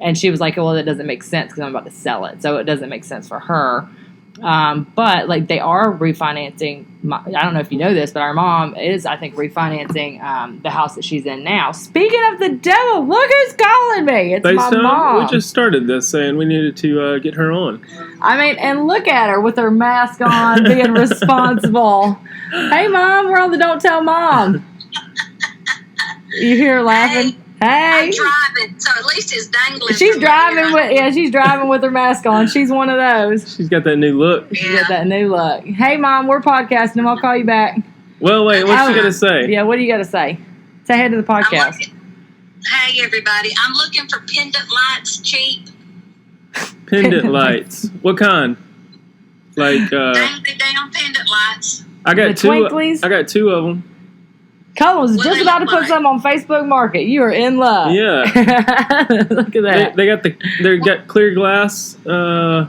And she was like, well, that doesn't make sense because I'm about to sell it. So it doesn't make sense for her. But like they are refinancing. I don't know if you know this, but our mom is, I think, refinancing the house that she's in now. Speaking of the devil, look who's calling me. It's my mom. We just started this saying we needed to get her on. I mean, and look at her with her mask on, being responsible. Hey, Mom, we're on the Don't Tell Mom. You hear her laughing? Hey. I'm driving, so at least it's dangling. She's driving with her mask on. She's one of those. She's got that new look. Hey, Mom, we're podcasting. I'll call you back. Well, wait, what's she going to say? Yeah, what do you got to say? Say hey to the podcast. Hey, everybody. I'm looking for pendant lights, cheap. Pendant lights. What kind? Like, dangly down pendant lights. I got The two. Twinklies? I got two of them. Cullen was What just they about to look put like? some on Facebook Market. You are in love. Yeah. Look at that. They got clear glass. Are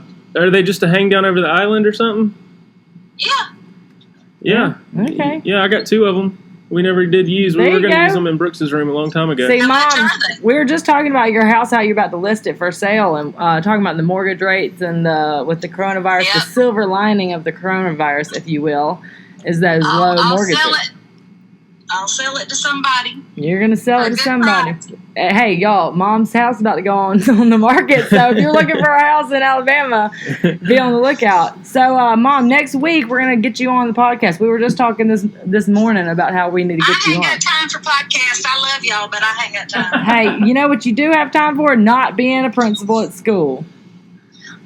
they just to hang down over the island or something? Yeah. Yeah. Okay. Yeah, I got two of them. We never did use. There We were you going to go. use them in Brooks's room a long time ago. See, How much Mom, are they? we were just talking about your house, how you're about to list it for sale, and talking about the mortgage rates and with the coronavirus, Yeah. the silver lining of the coronavirus, if you will, is those low I'll mortgage sell rates. it. I'll sell it to somebody. You're gonna sell For it a to good somebody. price. Hey, y'all, Mom's house is about to go on the market. So if you're looking for a house in Alabama, be on the lookout. So, Mom, next week we're gonna get you on the podcast. We were just talking this morning about how we need to I get you ain't on. got time for podcasts. I love y'all, but I ain't got time. Hey, you know what you do have time for? Not being a principal at school.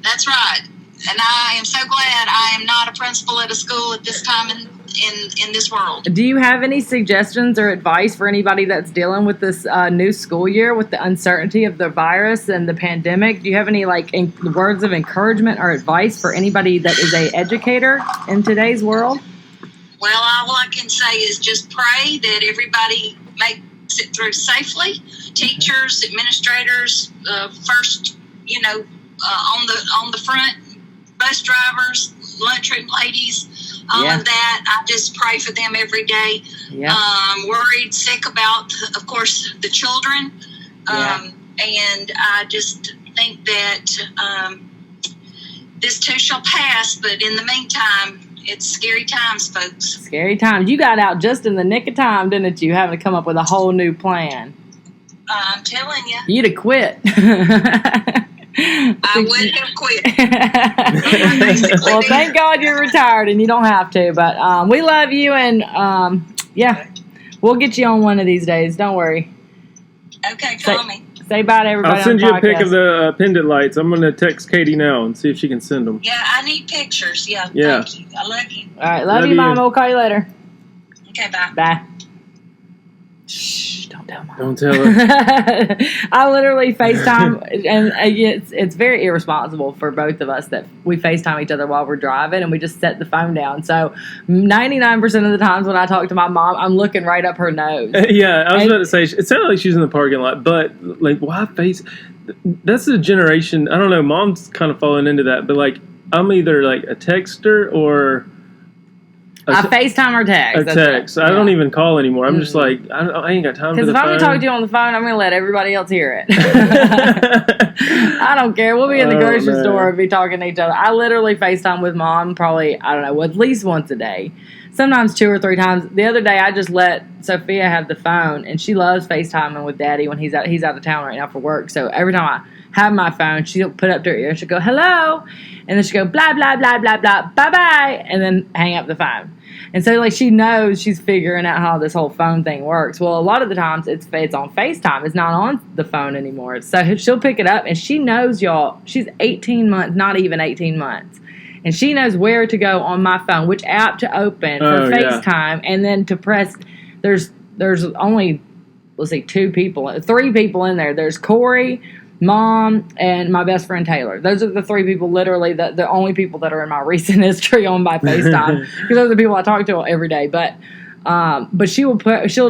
That's right. And I am so glad I am not a principal at a school at this time in this world. Do you have any suggestions or advice for anybody that's dealing with this new school year with the uncertainty of the virus and the pandemic? Do you have any words of encouragement or advice for anybody that is a educator in today's world? Well, all I can say is just pray that everybody makes it through safely. Teachers, administrators, first, on the front, bus drivers, lunchroom ladies, all Yeah. of that. I just pray for them every day. Yeah. Worried, sick about, of course, the children. Yeah. And I just think that this too shall pass. But in the meantime, it's scary times, folks. Scary times. You got out just in the nick of time, didn't you? Having to come up with a whole new plan. I'm telling you, You'd have quit. I would have quit. Basically Well, did. thank God you're retired and you don't have to. But we love you, and yeah, we'll get you on one of these days. Don't worry. Okay, call me. Say bye to everybody. I'll send on you the a pic podcast. of the pendant lights. I'm going to text Katie now and see if she can send them. Yeah, I need pictures. Yeah, Yeah. thank you. I love you. All right, love Love you, Mom. you. We'll call you later. Okay, bye. Bye. Shh, don't tell Mom. Don't tell her. I literally FaceTime, and it's very irresponsible for both of us that we FaceTime each other while we're driving, and we just set the phone down. So 99% of the times when I talk to my mom, I'm looking right up her nose. Yeah, I was And- about to say, it sounded like she's in the parking lot, but, why face... That's the generation... I don't know, Mom's kind of falling into that, but, I'm either, a texter or... I FaceTime or text. A that's it. text. I don't even call anymore. I'm just Mm-mm. I ain't got time for Because the if I'm phone. going to talk to you on the phone, I'm going to let everybody else hear it. I don't care. We'll be in the Oh, grocery man. store and be talking to each other. I literally FaceTime with Mom probably, I don't know, at least once a day. Sometimes 2 or 3 times. The other day, I just let Sophia have the phone, and she loves FaceTiming with Daddy when he's out of town right now for work. So every time I have my phone, she'll put it up to her ear, and she'll go, hello, and then she'll go, blah, blah, blah, blah, blah, bye-bye, and then hang up the phone. And so, she knows she's figuring out how this whole phone thing works. Well, a lot of the times it's on FaceTime. It's not on the phone anymore. So she'll pick it up, and she knows, y'all, she's 18 months, not even 18 months. And she knows where to go on my phone, which app to open for FaceTime, and then to press. There's only, let's see, 3 people in there. There's Corey, Mom, and my best friend Taylor. Those are the 3 people, literally, the only people that are in my recent history on my FaceTime, because those are the people I talk to every day. But she'll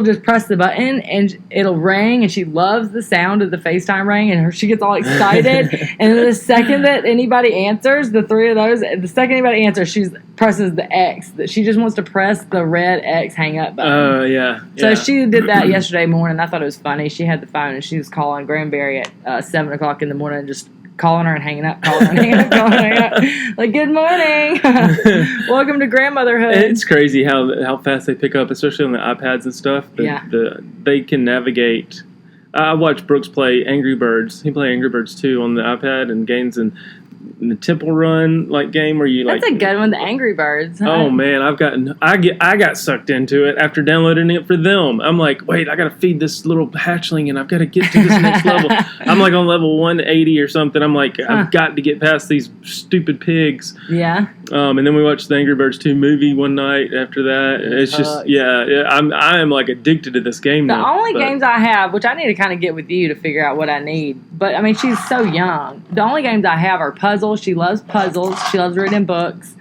just press the button and it'll ring, and she loves the sound of the FaceTime ring, and she gets all excited. And the second that anybody answers, the 3 of those, the second anybody answers, she presses the X. She just wants to press the red X hang up button. Yeah. So she did that yesterday morning. I thought it was funny. She had the phone and she was calling Granberry at 7 o'clock in the morning, just calling her and hanging up, calling her and hanging up, calling her and hanging up. Good morning. Welcome to grandmotherhood. It's crazy how fast they pick up, especially on the iPads and stuff. They can navigate. I watched Brooks play Angry Birds. He played Angry Birds 2 on the iPad and gains in the Temple Run game where you That's a good one, the Angry Birds. Huh? Oh man, I got sucked into it after downloading it for them. I'm like, wait, I got to feed this little hatchling and I've got to get to this next level. I'm on level 180 or something. I'm like, I've got to get past these stupid pigs. Yeah. And then we watched the Angry Birds 2 movie one night after that. It's just, I am addicted to this game The now. only games I have, which I need to kind of get with you to figure out what I need, but I mean, she's so young. The only games I have are puzzles. She loves puzzles. She loves reading books.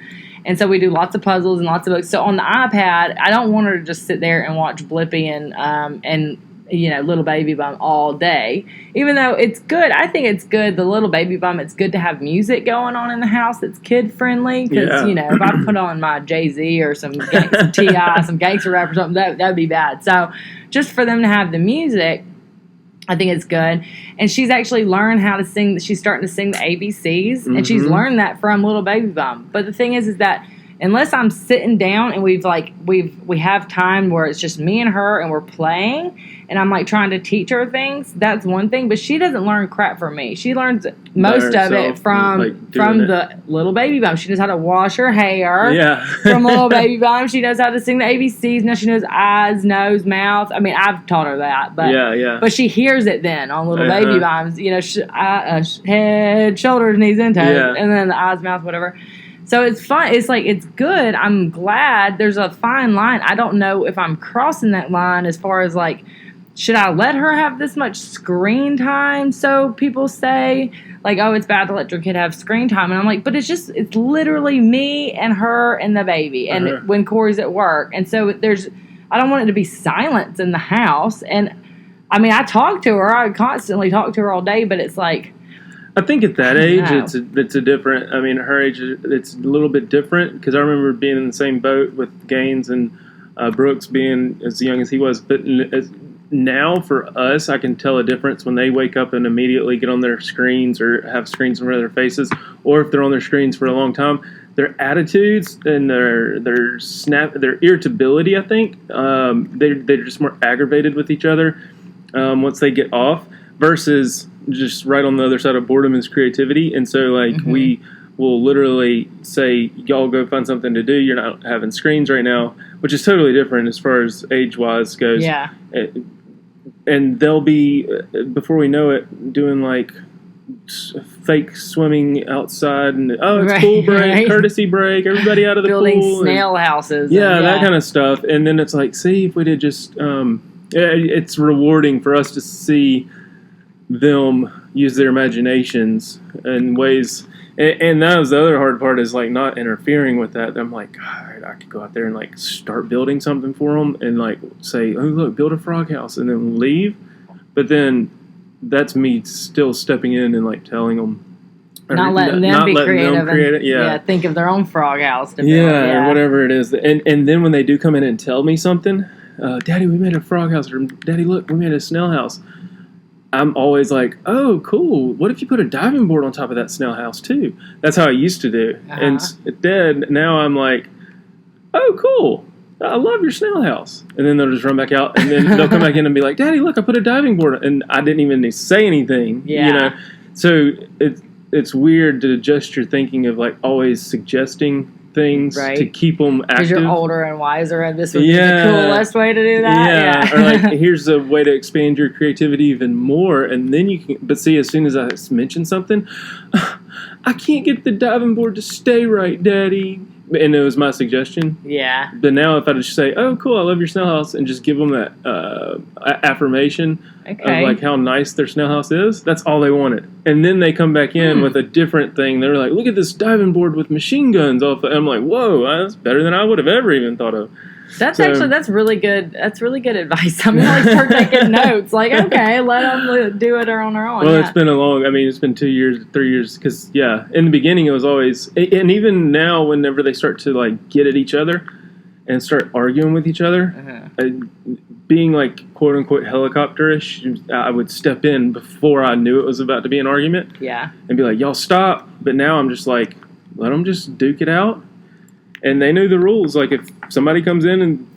And so we do lots of puzzles and lots of books. So on the iPad, I don't want her to just sit there and watch Blippi and Little Baby Bum all day. Even though it's good, I think it's good. The Little Baby Bum, it's good to have music going on in the house that's kid friendly. Because if I put on my Jay-Z or some T.I., some gangster rap or something, that'd be bad. So just for them to have the music, I think it's good. And she's actually learned how to sing. She's starting to sing the ABCs, and she's learned that from Little Baby Bum. But the thing is that unless I'm sitting down and we have time where it's just me and her and we're playing and I'm like trying to teach her things, that's one thing. But she doesn't learn crap from me. She learns most of it from the Little Baby Bum. She knows how to wash her hair from Little Baby Bum. She knows how to sing the ABCs. Now she knows eyes, nose, mouth. I mean, I've taught her that, but she hears it then on Little Baby Bums. Head, shoulders, knees, and toes, and then the eyes, mouth, whatever. So it's fun. It's like, it's good. I'm glad. There's a fine line. I don't know if I'm crossing that line as far as like, should I let her have this much screen time? So people say like, oh, it's bad to let your kid have screen time. And I'm like, but it's literally me and her and the baby. And when Corey's at work. And so I don't want it to be silence in the house. And I mean, I talk to her. I constantly talk to her all day, but it's like, I think at that age, it's a different. I mean, at her age, it's a little bit different because I remember being in the same boat with Gaines and Brooks being as young as he was. But now for us, I can tell a difference when they wake up and immediately get on their screens or have screens in front of their faces, or if they're on their screens for a long time. Their attitudes and their irritability, I think, they're just more aggravated with each other once they get off versus just right on the other side of boredom is creativity. And so like we will literally say, y'all go find something to do. You're not having screens right now, which is totally different as far as age wise goes. Yeah. And they'll be, before we know it, doing like fake swimming outside and it's pool break, courtesy break, everybody out of the building pool. Building snail houses. That kind of stuff. And then it's like, see if we did just, it's rewarding for us to see them use their imaginations in ways, and that was the other hard part is like not interfering with that. I'm like, God, I could go out there and like start building something for them and like say, oh look, build a frog house and then leave. But then that's me still stepping in and like telling them, not letting them be creative. And think of their own frog house to build. Or whatever it is. And then when they do come in and tell me something, Daddy, we made a frog house, or Daddy, look, we made a snail house. I'm always like, oh, cool. What if you put a diving board on top of that snail house, too? That's how I used to do. And now I'm like, oh, cool. I love your snail house. And then they'll just run back out. And then they'll come back in and be like, Daddy, look, I put a diving board. And I didn't even say anything. So it's weird to adjust your thinking of, like, always suggesting things to keep them active. Because you're older and wiser, and this would be the coolest way to do that. Or like, here's a way to expand your creativity even more, and then you can. But see, as soon as I mention something, I can't get the diving board to stay right, Daddy. And it was my suggestion. Yeah. But now if I just say, oh, cool, I love your snail house, and just give them that affirmation of like how nice their snail house is, that's all they wanted. And then they come back in with a different thing. They're like, look at this diving board with machine guns off. And I'm like, whoa, that's better than I would have ever even thought of. That's really good. That's really good advice. I'm going to start taking notes. Like, okay, let them do it on their own. Well, it's been 2 years, 3 years. Because, in the beginning it was always, and even now whenever they start to, like, get at each other and start arguing with each other, being, like, quote-unquote helicopterish, I would step in before I knew it was about to be an argument. Yeah. And be like, y'all stop. But now I'm just like, let them just duke it out. And they knew the rules. Like, if somebody comes in and,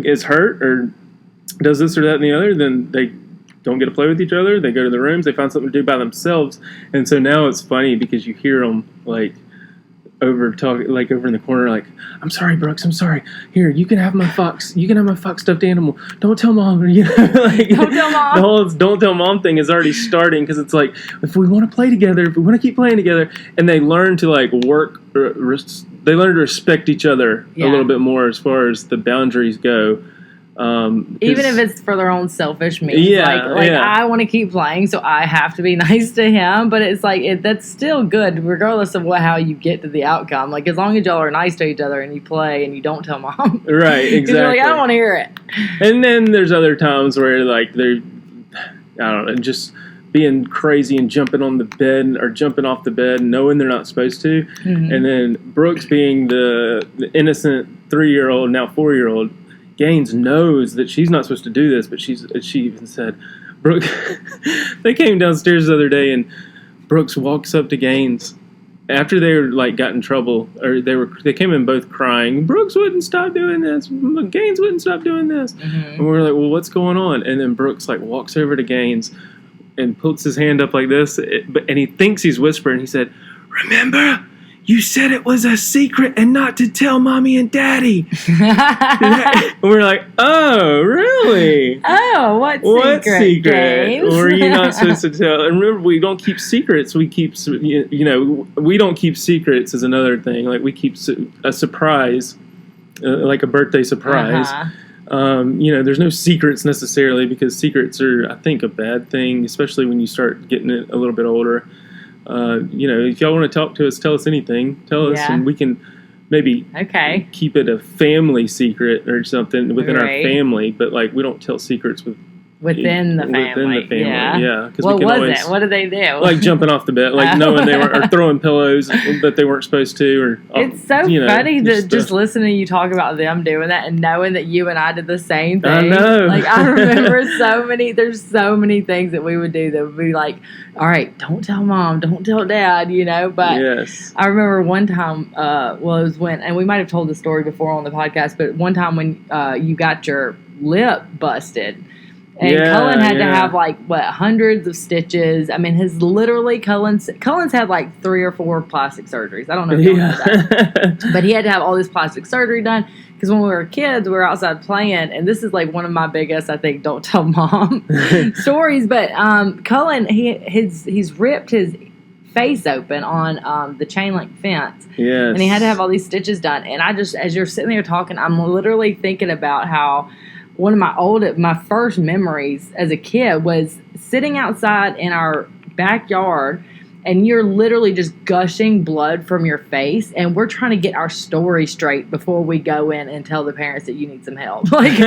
is hurt or does this or that and the other, then they don't get to play with each other. They go to the rooms. They find something to do by themselves. And so now it's funny because you hear them, like, over in the corner, like, I'm sorry, Brooks. I'm sorry. Here, you can have my fox. You can have my fox stuffed animal. Don't tell Mom. Like, don't tell Mom. The whole don't tell Mom thing is already starting because it's like, if we want to play together, if we want to keep playing together, and they learn to, like, work. They learn to respect each other a little bit more as far as the boundaries go. Even if it's for their own selfish means. Yeah, like I want to keep playing, so I have to be nice to him. But it's like, that's still good, regardless of how you get to the outcome. Like, as long as y'all are nice to each other and you play and you don't tell mom. Right, exactly. You're like, I don't want to hear it. And then there's other times where, like, they're, I don't know, just being crazy and jumping on the bed or jumping off the bed knowing they're not supposed to. Mm-hmm. And then Brooks being the innocent 3-year-old, now 4-year-old, Gaines knows that she's not supposed to do this, but she even said, Brooke, they came downstairs the other day and Brooks walks up to Gaines after they were like got in trouble, or they came in both crying. Brooks wouldn't stop doing this. Gaines wouldn't stop doing this. Mm-hmm. And we were like, well, what's going on? And then Brooks like walks over to Gaines and puts his hand up like this, and he thinks he's whispering. He said, remember, you said it was a secret and not to tell mommy and daddy. And we're like, oh, really? Oh, what secret? Games? Or are you not supposed to tell? And remember, we don't keep secrets. We keep, we don't keep secrets is another thing. Like, we keep a surprise, like a birthday surprise. Uh-huh. There's no secrets necessarily, because secrets are, I think, a bad thing, especially when you start getting it a little bit older. If y'all want to talk to us, tell us anything. Tell us, and we can maybe keep it a family secret or something within our family. But like, we don't tell secrets within the family. Yeah. What was it? What did they do? Like jumping off the bed, like knowing they were, or throwing pillows that they weren't supposed to. Or it's so funny to just listen to you talk about them doing that and knowing that you and I did the same thing. I know. Like, I remember there's so many things that we would do that would be like, all right, don't tell mom, don't tell dad, But yes. I remember one time, it was when, and we might have told the story before on the podcast, but one time when you got your lip busted. And Cullen had to have hundreds of stitches. I mean, Cullen's had like 3 or 4 plastic surgeries. I don't know if you know that. But he had to have all this plastic surgery done because when we were kids, we were outside playing. And this is like one of my biggest, I think, don't tell mom stories. But Cullen, he's ripped his face open on the chain link fence. Yes. And he had to have all these stitches done. And I just, as you're sitting there talking, I'm literally thinking about how one of my first memories as a kid was sitting outside in our backyard, and you're literally just gushing blood from your face, and we're trying to get our story straight before we go in and tell the parents that you need some help. Like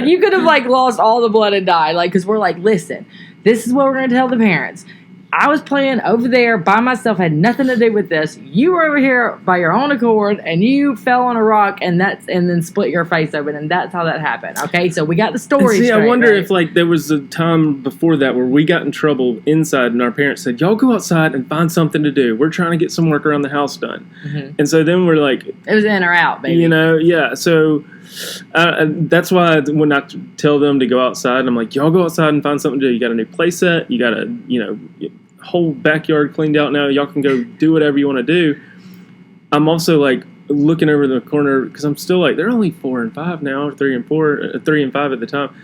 you could have lost all the blood and died. Because we're like, listen, this is what we're going to tell the parents. I was playing over there by myself, had nothing to do with this. You were over here by your own accord, and you fell on a rock, and then split your face open, and that's how that happened. Okay, so we got the story straight. I wonder if there was a time before that where we got in trouble inside, and our parents said, "Y'all go outside and find something to do. We're trying to get some work around the house done." Mm-hmm. And so then we're like, it was in or out, baby. Yeah. So that's why when I tell them to go outside, I'm like, y'all go outside and find something to do. You got a new play set. You got a whole backyard cleaned out now. Y'all can go do whatever you want to do. I'm also looking over the corner because I'm still they're only 4 and 5 now, 3 and 4, 3 and 5 at the time,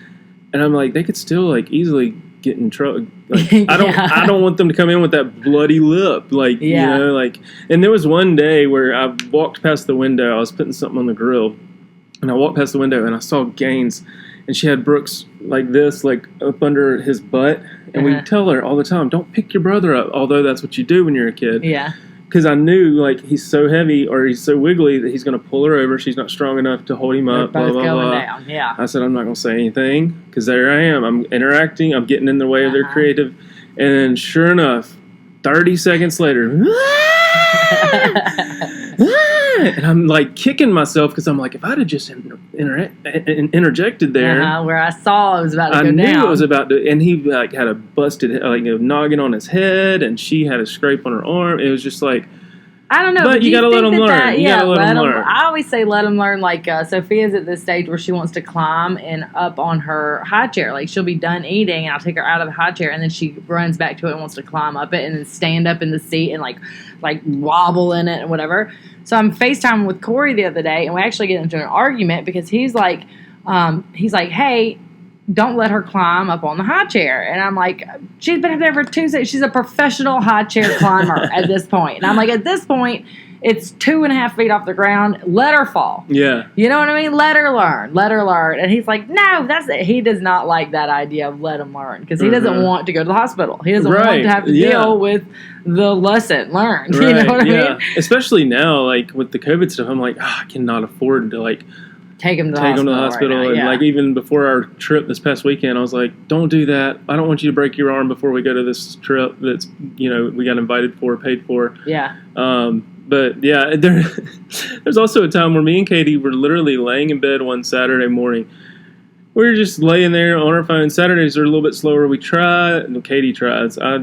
and I'm like, they could still easily get in trouble. I don't want them to come in with that bloody lip, And there was one day where I walked past the window. I was putting something on the grill, and I walked past the window and I saw Gaines, and she had Brooks like this, up under his butt. And we tell her all the time, don't pick your brother up, although that's what you do when you're a kid. Yeah. Because I knew, he's so heavy or he's so wiggly that he's going to pull her over. She's not strong enough to hold him up, They're blah, both blah, going blah. down. Yeah. I said, I'm not going to say anything because there I am. I'm interacting. I'm getting in the way of their creative. And then sure enough, 30 seconds later, and I'm kicking myself because I'm if I'd have just interjected there, where I saw it was about to go down. I knew it was about to, and he had a busted noggin on his head, and she had a scrape on her arm. It was just I don't know, but you gotta let them learn. You gotta let them learn. I always say let them learn. Sophia's at this stage where she wants to climb and up on her high chair. She'll be done eating, and I'll take her out of the high chair, and then she runs back to it and wants to climb up it, and then stand up in the seat and wobble in it and whatever. So I'm FaceTiming with Corey the other day, and we actually get into an argument because he's like, hey, don't let her climb up on the high chair. And I'm like, she's been up there for 2 seconds. She's a professional high chair climber at this point. And I'm like, at this point, It's 2.5 feet off the ground. Let her fall. Yeah. You know what I mean? Let her learn. Let her learn. And he's like, no, that's it. He does not like that idea of let him learn because he doesn't want to go to the hospital. He doesn't want to have to deal with the lesson learned. Right. You know what I mean? Especially now, like with the COVID stuff, I'm like, I cannot afford to like take him to the hospital. Right now. And like even before our trip this past weekend, I was like, don't do that. I don't want you to break your arm before we go to this trip that's, we got invited for, paid for. Yeah. But yeah, there's also a time where me and Katie were literally laying in bed one Saturday morning. We were just laying there on our phone. Saturdays are a little bit slower. We try, and Katie tries. I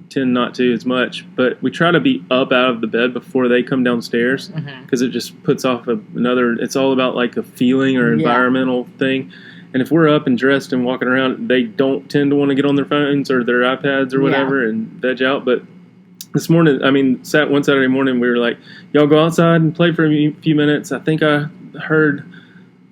tend not to as much, but we try to be up out of the bed before they come downstairs because it just puts off another. It's all about like a feeling or environmental thing. And if we're up and dressed and walking around, they don't tend to want to get on their phones or their iPads or whatever and veg out. But this morning, one Saturday morning, we were like, y'all go outside and play for a few minutes. I think I heard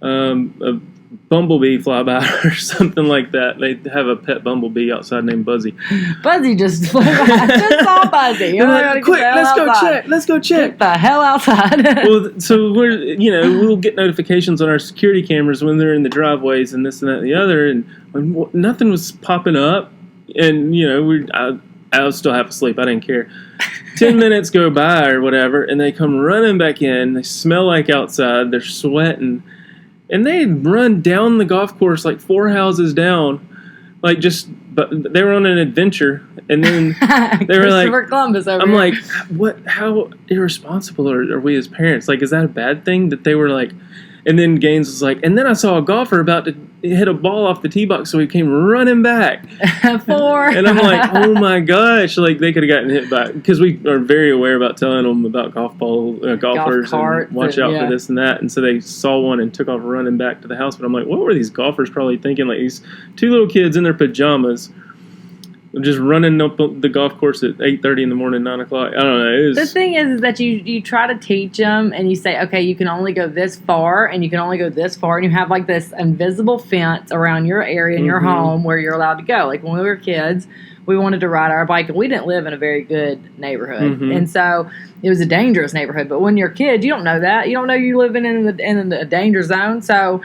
a bumblebee fly by or something like that. They have a pet bumblebee outside named Buzzy. Buzzy just flew by. I just saw Buzzy. Like, quick, let's go check. Get the hell outside. Well, so we'll get notifications on our security cameras when they're in the driveways and this and that and the other, and when nothing was popping up, and I was still half asleep. I didn't care. 10 minutes go by or whatever, and they come running back in. They smell like outside. They're sweating. And they run down the golf course like 4 houses down. But they were on an adventure. And then they were like, Columbus over I'm here. like, what? How irresponsible are we as parents? Like, is that a bad thing that they were like... And then Gaines was like, and then I saw a golfer about to hit a ball off the tee box, so he came running back. 4. And I'm like, oh my gosh, like they could have gotten hit by, because we are very aware about telling them about golfers and watch out for this and that. And so they saw one and took off running back to the house. But I'm like, what were these golfers probably thinking? Like these 2 little kids in their pajamas just running up the golf course at 8:30 in the morning, 9 o'clock. I don't know. The thing is that you try to teach them, and you say, okay, you can only go this far, and you can only go this far, and you have like this invisible fence around your area in your home where you're allowed to go. Like when we were kids, we wanted to ride our bike, and we didn't live in a very good neighborhood, and so it was a dangerous neighborhood. But when you're a kid, you don't know that. You don't know you're living in the danger zone. So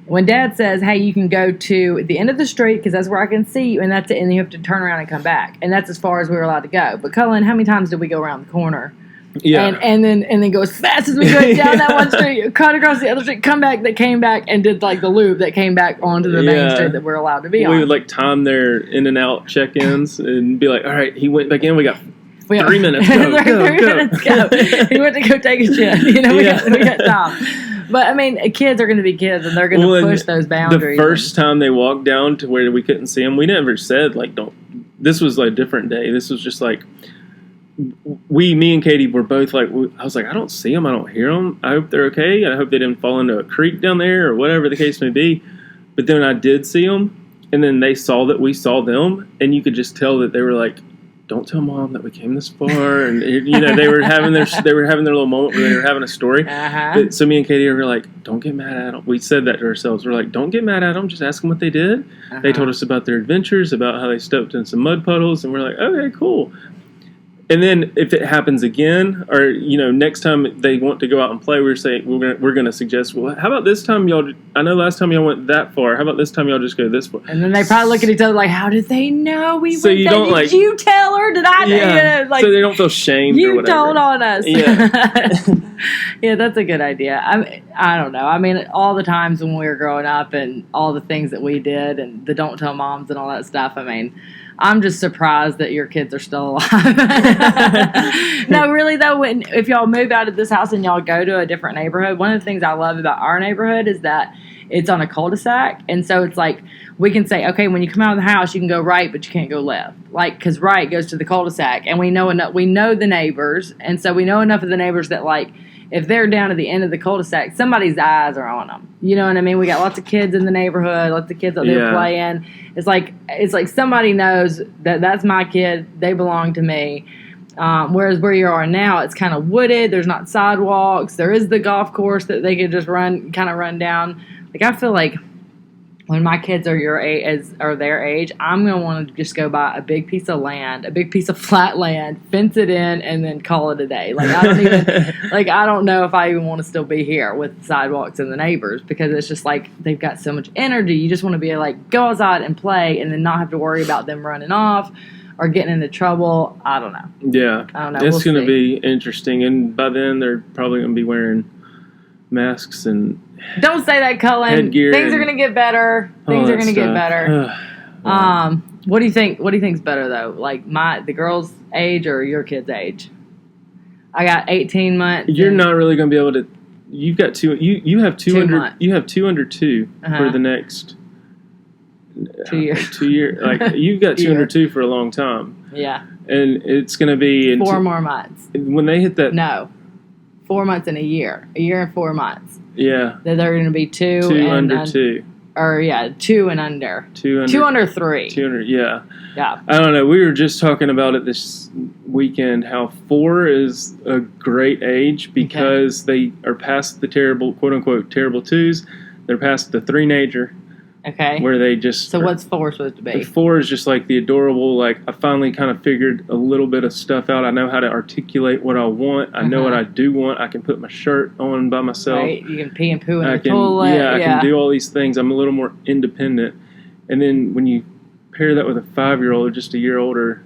when Dad says, hey, you can go to the end of the street because that's where I can see you, and that's it, and you have to turn around and come back. And that's as far as we were allowed to go. But Cullen, how many times did we go around the corner? Yeah. And then go as fast as we could down that one street, cut across the other street, come back, that came back and did like the loop that came back onto the main street that we're allowed to be on. We would like time their in and out check-ins and be like, all right, he went back in, we got 3 minutes. Go, three minutes, go. He went to go take a shit. We got time. But, I mean, kids are going to be kids, and they're going to push those boundaries. The first time they walked down to where we couldn't see them, we never said, like, don't. This was, like, a different day. This was just, like, me and Katie were both, like, I was like, I don't see them. I don't hear them. I hope they're okay. I hope they didn't fall into a creek down there or whatever the case may be. But then I did see them, and then they saw that we saw them, and you could just tell that they were, like, don't tell Mom that we came this far, and they were having their little moment where they were having a story. But, so me and Katie were like, don't get mad at them. We said that to ourselves. We're like, don't get mad at them. Just ask them what they did. They told us about their adventures, about how they stepped in some mud puddles, and we're like, okay, cool. And then if it happens again, or next time they want to go out and play, we're saying we're gonna suggest, well, how about this time y'all? I know last time y'all went that far. How about this time y'all just go this far? And then they probably look at each other like, how did they know we so went you there? don't Did you tell her? Did I? Yeah. So they don't feel shamed. You or whatever. told on us. Yeah. Yeah, that's a good idea. I don't know. I mean, all the times when we were growing up and all the things that we did and the don't tell moms and all that stuff. I mean, I'm just surprised that your kids are still alive. No, really though, if y'all move out of this house and y'all go to a different neighborhood, one of the things I love about our neighborhood is that it's on a cul-de-sac, and so it's like we can say, okay, when you come out of the house, you can go right, but you can't go left, like because right goes to the cul-de-sac, and we know the neighbors, and so we know enough of the neighbors that like if they're down at the end of the cul-de-sac, somebody's eyes are on them. You know what I mean? We got lots of kids in the neighborhood, lots of kids out there playing. It's like somebody knows that that's my kid. They belong to me. Whereas where you are now, it's kind of wooded. There's not sidewalks. There is the golf course that they could just run down. Like I feel like when my kids are your age, or their age, I'm going to want to just go buy a big piece of land, a big piece of flat land, fence it in, and then call it a day. Like, I don't even, like, I don't know if I even want to still be here with the sidewalks and the neighbors, because it's just like, they've got so much energy. You just want to be like, go outside and play, and then not have to worry about them running off or getting into trouble. I don't know. Yeah. I don't know. It's going to be interesting. And by then, they're probably going to be wearing masks and don't say that, Cullen. headgear. Things are going to get better. Things are going to get better. What do you think? What do you think's better though? Like the girl's age or your kid's age? I got 18 months. You're not really going to be able to. You've got two. You have 200. You have 202 for the next 2 years. 2 years. Like you've got 202 for a long time. Yeah. And it's going to be in 4 more months. When they hit that. No, 4 months and a year and 4 months. Yeah. They're going to be 2 and under 2. Or 2 and under. 2 under 3. 200. Yeah. Yeah. I don't know. We were just talking about it this weekend. How 4 is a great age because they are past the terrible, quote unquote, terrible 2s. They're past the 3-nager. Okay. Where they just. So what's 4 supposed to be? 4 is just like the adorable. Like I finally kind of figured a little bit of stuff out. I know how to articulate what I want. I know what I do want. I can put my shirt on by myself. Right. You can pee and poo in the toilet. Yeah, I can do all these things. I'm a little more independent. And then when you pair that with a 5-year-old, just a year older,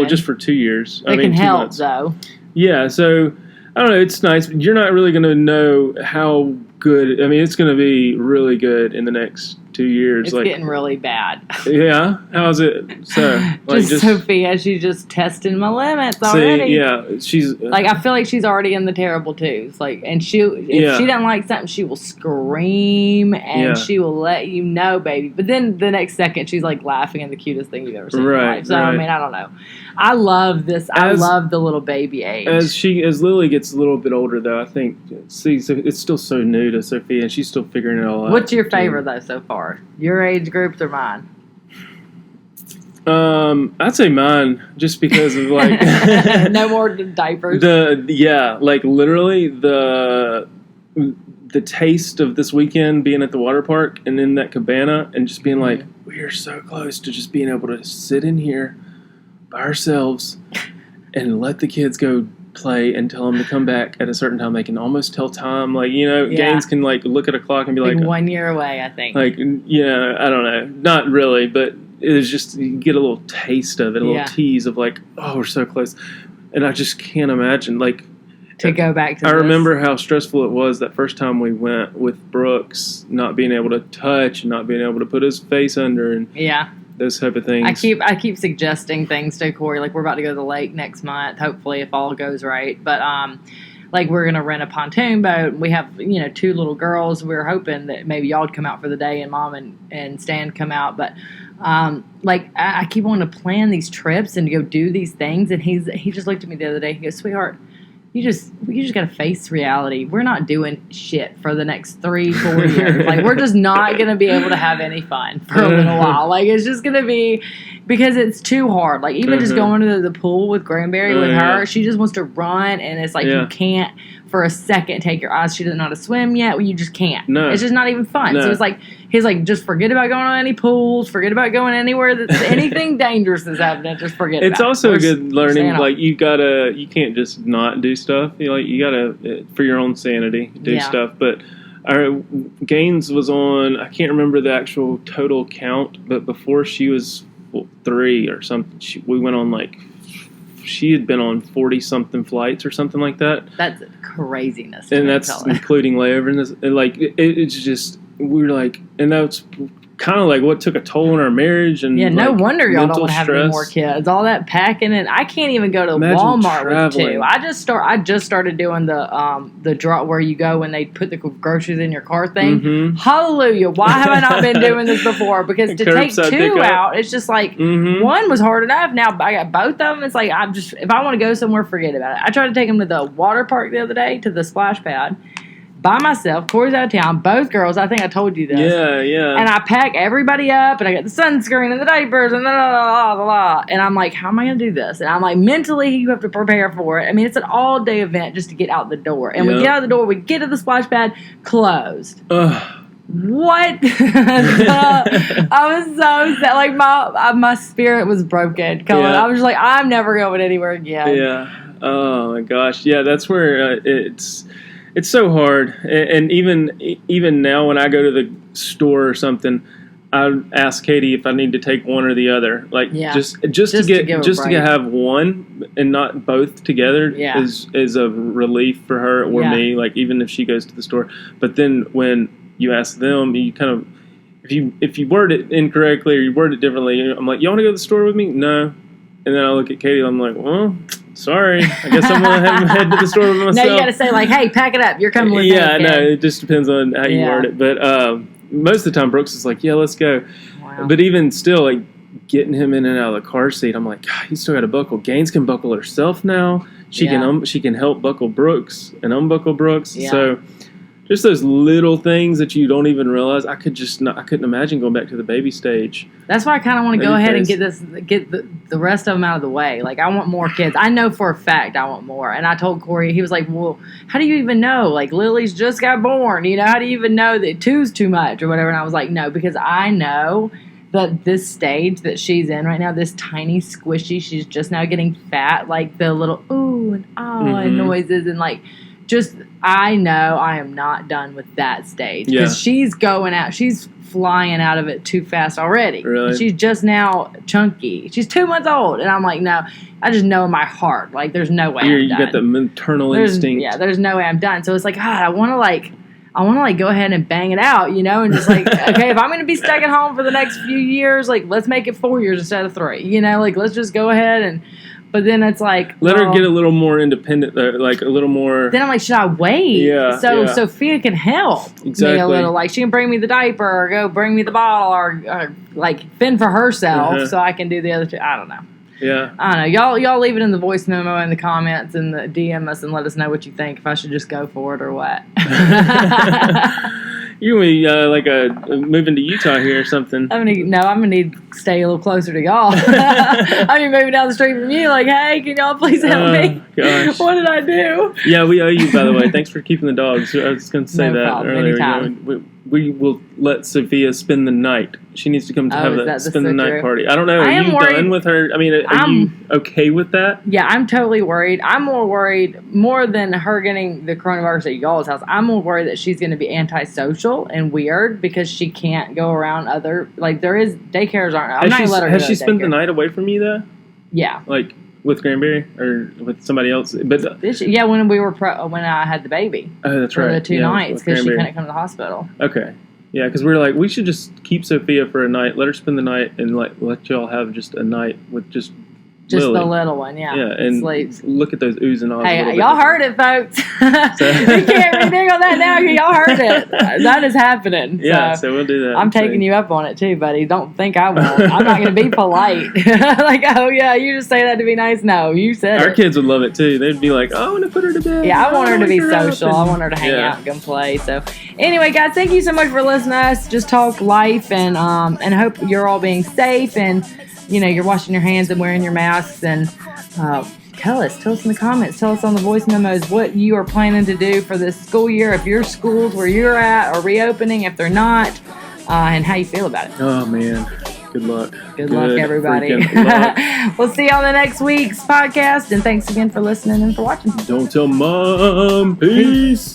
just for 2 years. It can help though. Yeah. So I don't know. It's nice. But you're not really going to know how good. I mean, it's going to be really good in the next 2 years. It's getting really bad. Yeah? How's it? So, just Sophia, she's just testing my limits already. Yeah, she's... like, I feel like she's already in the terrible 2s. Like, and if she doesn't like something, she will scream, and she will let you know, baby. But then the next second, she's, like, laughing at the cutest thing you've ever seen in your life. So, I mean, I don't know. I love this. I love the little baby age. As Lily gets a little bit older, though, I think, so it's still so new to Sophia, and she's still figuring it all out. What's your favorite, though, so far? Your age groups or mine? I'd say mine, just because of like no more diapers. Like literally the taste of this weekend being at the water park and in that cabana and just being like, we are so close to just being able to sit in here by ourselves and let the kids go play and tell them to come back at a certain time. They can almost tell time. Like, Gaines can like look at a clock and be like 1 year away, I think. Like, yeah, I don't know. Not really, but it was just, you get a little taste of it, a little tease of like, oh, we're so close. And I just can't imagine, like, to go back to I remember how stressful it was that first time we went with Brooks, not being able to touch and not being able to put his face under and those type of things. I keep suggesting things to Corey, like we're about to go to the lake next month, hopefully if all goes right. But like we're gonna rent a pontoon boat. We have 2 little girls. We're hoping that maybe y'all would come out for the day and Mom and Stan come out. But like I keep wanting to plan these trips and to go do these things. And he just looked at me the other day. He goes, sweetheart, you just got to face reality. We're not doing shit for the next 3-4 years. Like, we're just not going to be able to have any fun for a little while. Like, it's just going to be, because it's too hard. Like, even just going to the pool with Granberry with her, she just wants to run, and it's like you can't for a second take your eyes. She doesn't know how to swim yet. Well, you just can't. No. It's just not even fun. No. So it's like, he's like, just forget about going on any pools. Forget about going anywhere that's anything dangerous is happening. Just forget about it. It's also a good learning. Like, you can't just not do stuff. You gotta, for your own sanity, do stuff. But Gaines was on, I can't remember the actual total count, but before she was 3 or something, we went on like, she had been on 40-something flights or something like that. That's craziness. And that's including layover. And like, it's just, we were like, and that's kind of like what took a toll on our marriage. And no wonder y'all don't want to have any stress. more kids. All that packing, and I can't even go to Walmart with 2. I just started doing the draw where you go when they put the groceries in your car thing. Mm-hmm. Hallelujah! Why have I not been doing this before? Because to take 2 out, it's just like one was hard enough. Now I got both of them. It's like if I want to go somewhere, forget about it. I tried to take them to the water park the other day, to the splash pad, by myself. Corey's out of town. Both girls. I think I told you this. Yeah. And I pack everybody up, and I got the sunscreen and the diapers and and I'm like, how am I going to do this? And I'm like, mentally, you have to prepare for it. I mean, it's an all-day event just to get out the door. And we get out the door, we get to the splash pad, closed. What? I was so sad. Like my spirit was broken. Cullen. Yeah. I was just like, I'm never going anywhere again. Yeah. Oh my gosh. Yeah, that's where it's so hard. And even now, when I go to the store or something, I ask Katie if I need to take one or the other. Like just to have one and not both together is a relief for her or me. Like even if she goes to the store, but then when you ask them, you kind of if you word it incorrectly or you word it differently, I'm like, you want to go to the store with me? No. And then I look at Katie, I'm like, well, sorry, I guess I'm gonna head to the store with myself. No, you got to say like, hey, pack it up. You're coming with me. Yeah, no, it just depends on how you word it. But most of the time, Brooks is like, yeah, let's go. Wow. But even still, like getting him in and out of the car seat, I'm like, God, he's still got to buckle. Gaines can buckle herself now. She can help buckle Brooks and unbuckle Brooks. Yeah. So just those little things that you don't even realize. I couldn't imagine going back to the baby stage. That's why I kind of want to go ahead and get the rest of them out of the way. Like I want more kids. I know for a fact I want more. And I told Corey, he was like, well, how do you even know? Like Lily's just got born. You know, how do you even know that 2's too much or whatever? And I was like, no, because I know that this stage that she's in right now, this tiny squishy, she's just now getting fat, like the little ooh and ah and noises and like just I know I am not done with that stage because she's going out, she's flying out of it too fast already. Really? She's just now chunky. She's 2 months old, and I'm like, no, I just know in my heart, like, there's no way I'm done. You got the maternal instinct. Yeah, there's no way I'm done. So it's like, God, I want to go ahead and bang it out, you know, and just like, okay, if I'm going to be stuck at home for the next few years, like, let's make it 4 years instead of 3, you know, like, let's just go ahead and. But then it's like... Let her get a little more independent, like a little more... Then I'm like, should I wait? Yeah. So Sophia can help me a little. Like, she can bring me the diaper or go bring me the bottle or like, fend for herself so I can do the other two. I don't know. Yeah. I don't know. Y'all leave it in the voice memo in the comments and the DM us and let us know what you think, if I should just go for it or what. You gonna be moving to Utah here or something? I'm gonna need to stay a little closer to y'all. I'm even moving down the street from you. Like, hey, can y'all please help me? Gosh. What did I do? Yeah, we owe you, by the way. Thanks for keeping the dogs. I was going to say that problem. earlier. Anytime. We will let Sophia spend the night. She needs to come to have that spend the night party. I don't know. Are you done with her? I mean, are you okay with that? Yeah, I'm totally worried. I'm more worried, more than her getting the coronavirus at y'all's house. I'm more worried that she's going to be antisocial and weird because she can't go around daycares aren't. I'm not going to let her. Has she spent the night away from you though? Yeah. Like with Granberry or with somebody else? But when we were when I had the baby. Oh, that's right. For the 2 nights because she couldn't come to the hospital. Okay. Yeah, because we were like, we should just keep Sophia for a night, let her spend the night, and let y'all have just a night with just Lily. The little one, yeah. Yeah, and look at those oohs and ahs. Hey, y'all heard it, folks. You can't renege on that now because y'all heard it. That is happening. Yeah, so we'll do that. I'm taking you up on it too, buddy. Don't think I won't. I'm not going to be polite. Like, oh yeah, you just say that to be nice. No, you said Our kids would love it too. They'd be like, oh, I want to put her to bed. Yeah, I want her to be social. I want her to hang out and go play. So anyway, guys, thank you so much for listening to us. Just talk life and hope you're all being safe and you're washing your hands and wearing your masks and tell us in the comments, tell us on the voice memos what you are planning to do for this school year, if your schools where you're at are reopening, if they're not, and how you feel about it. Oh man, good luck. Good luck, everybody. Luck. We'll see you on the next week's podcast, and thanks again for listening and for watching. Don't tell Mom. Peace.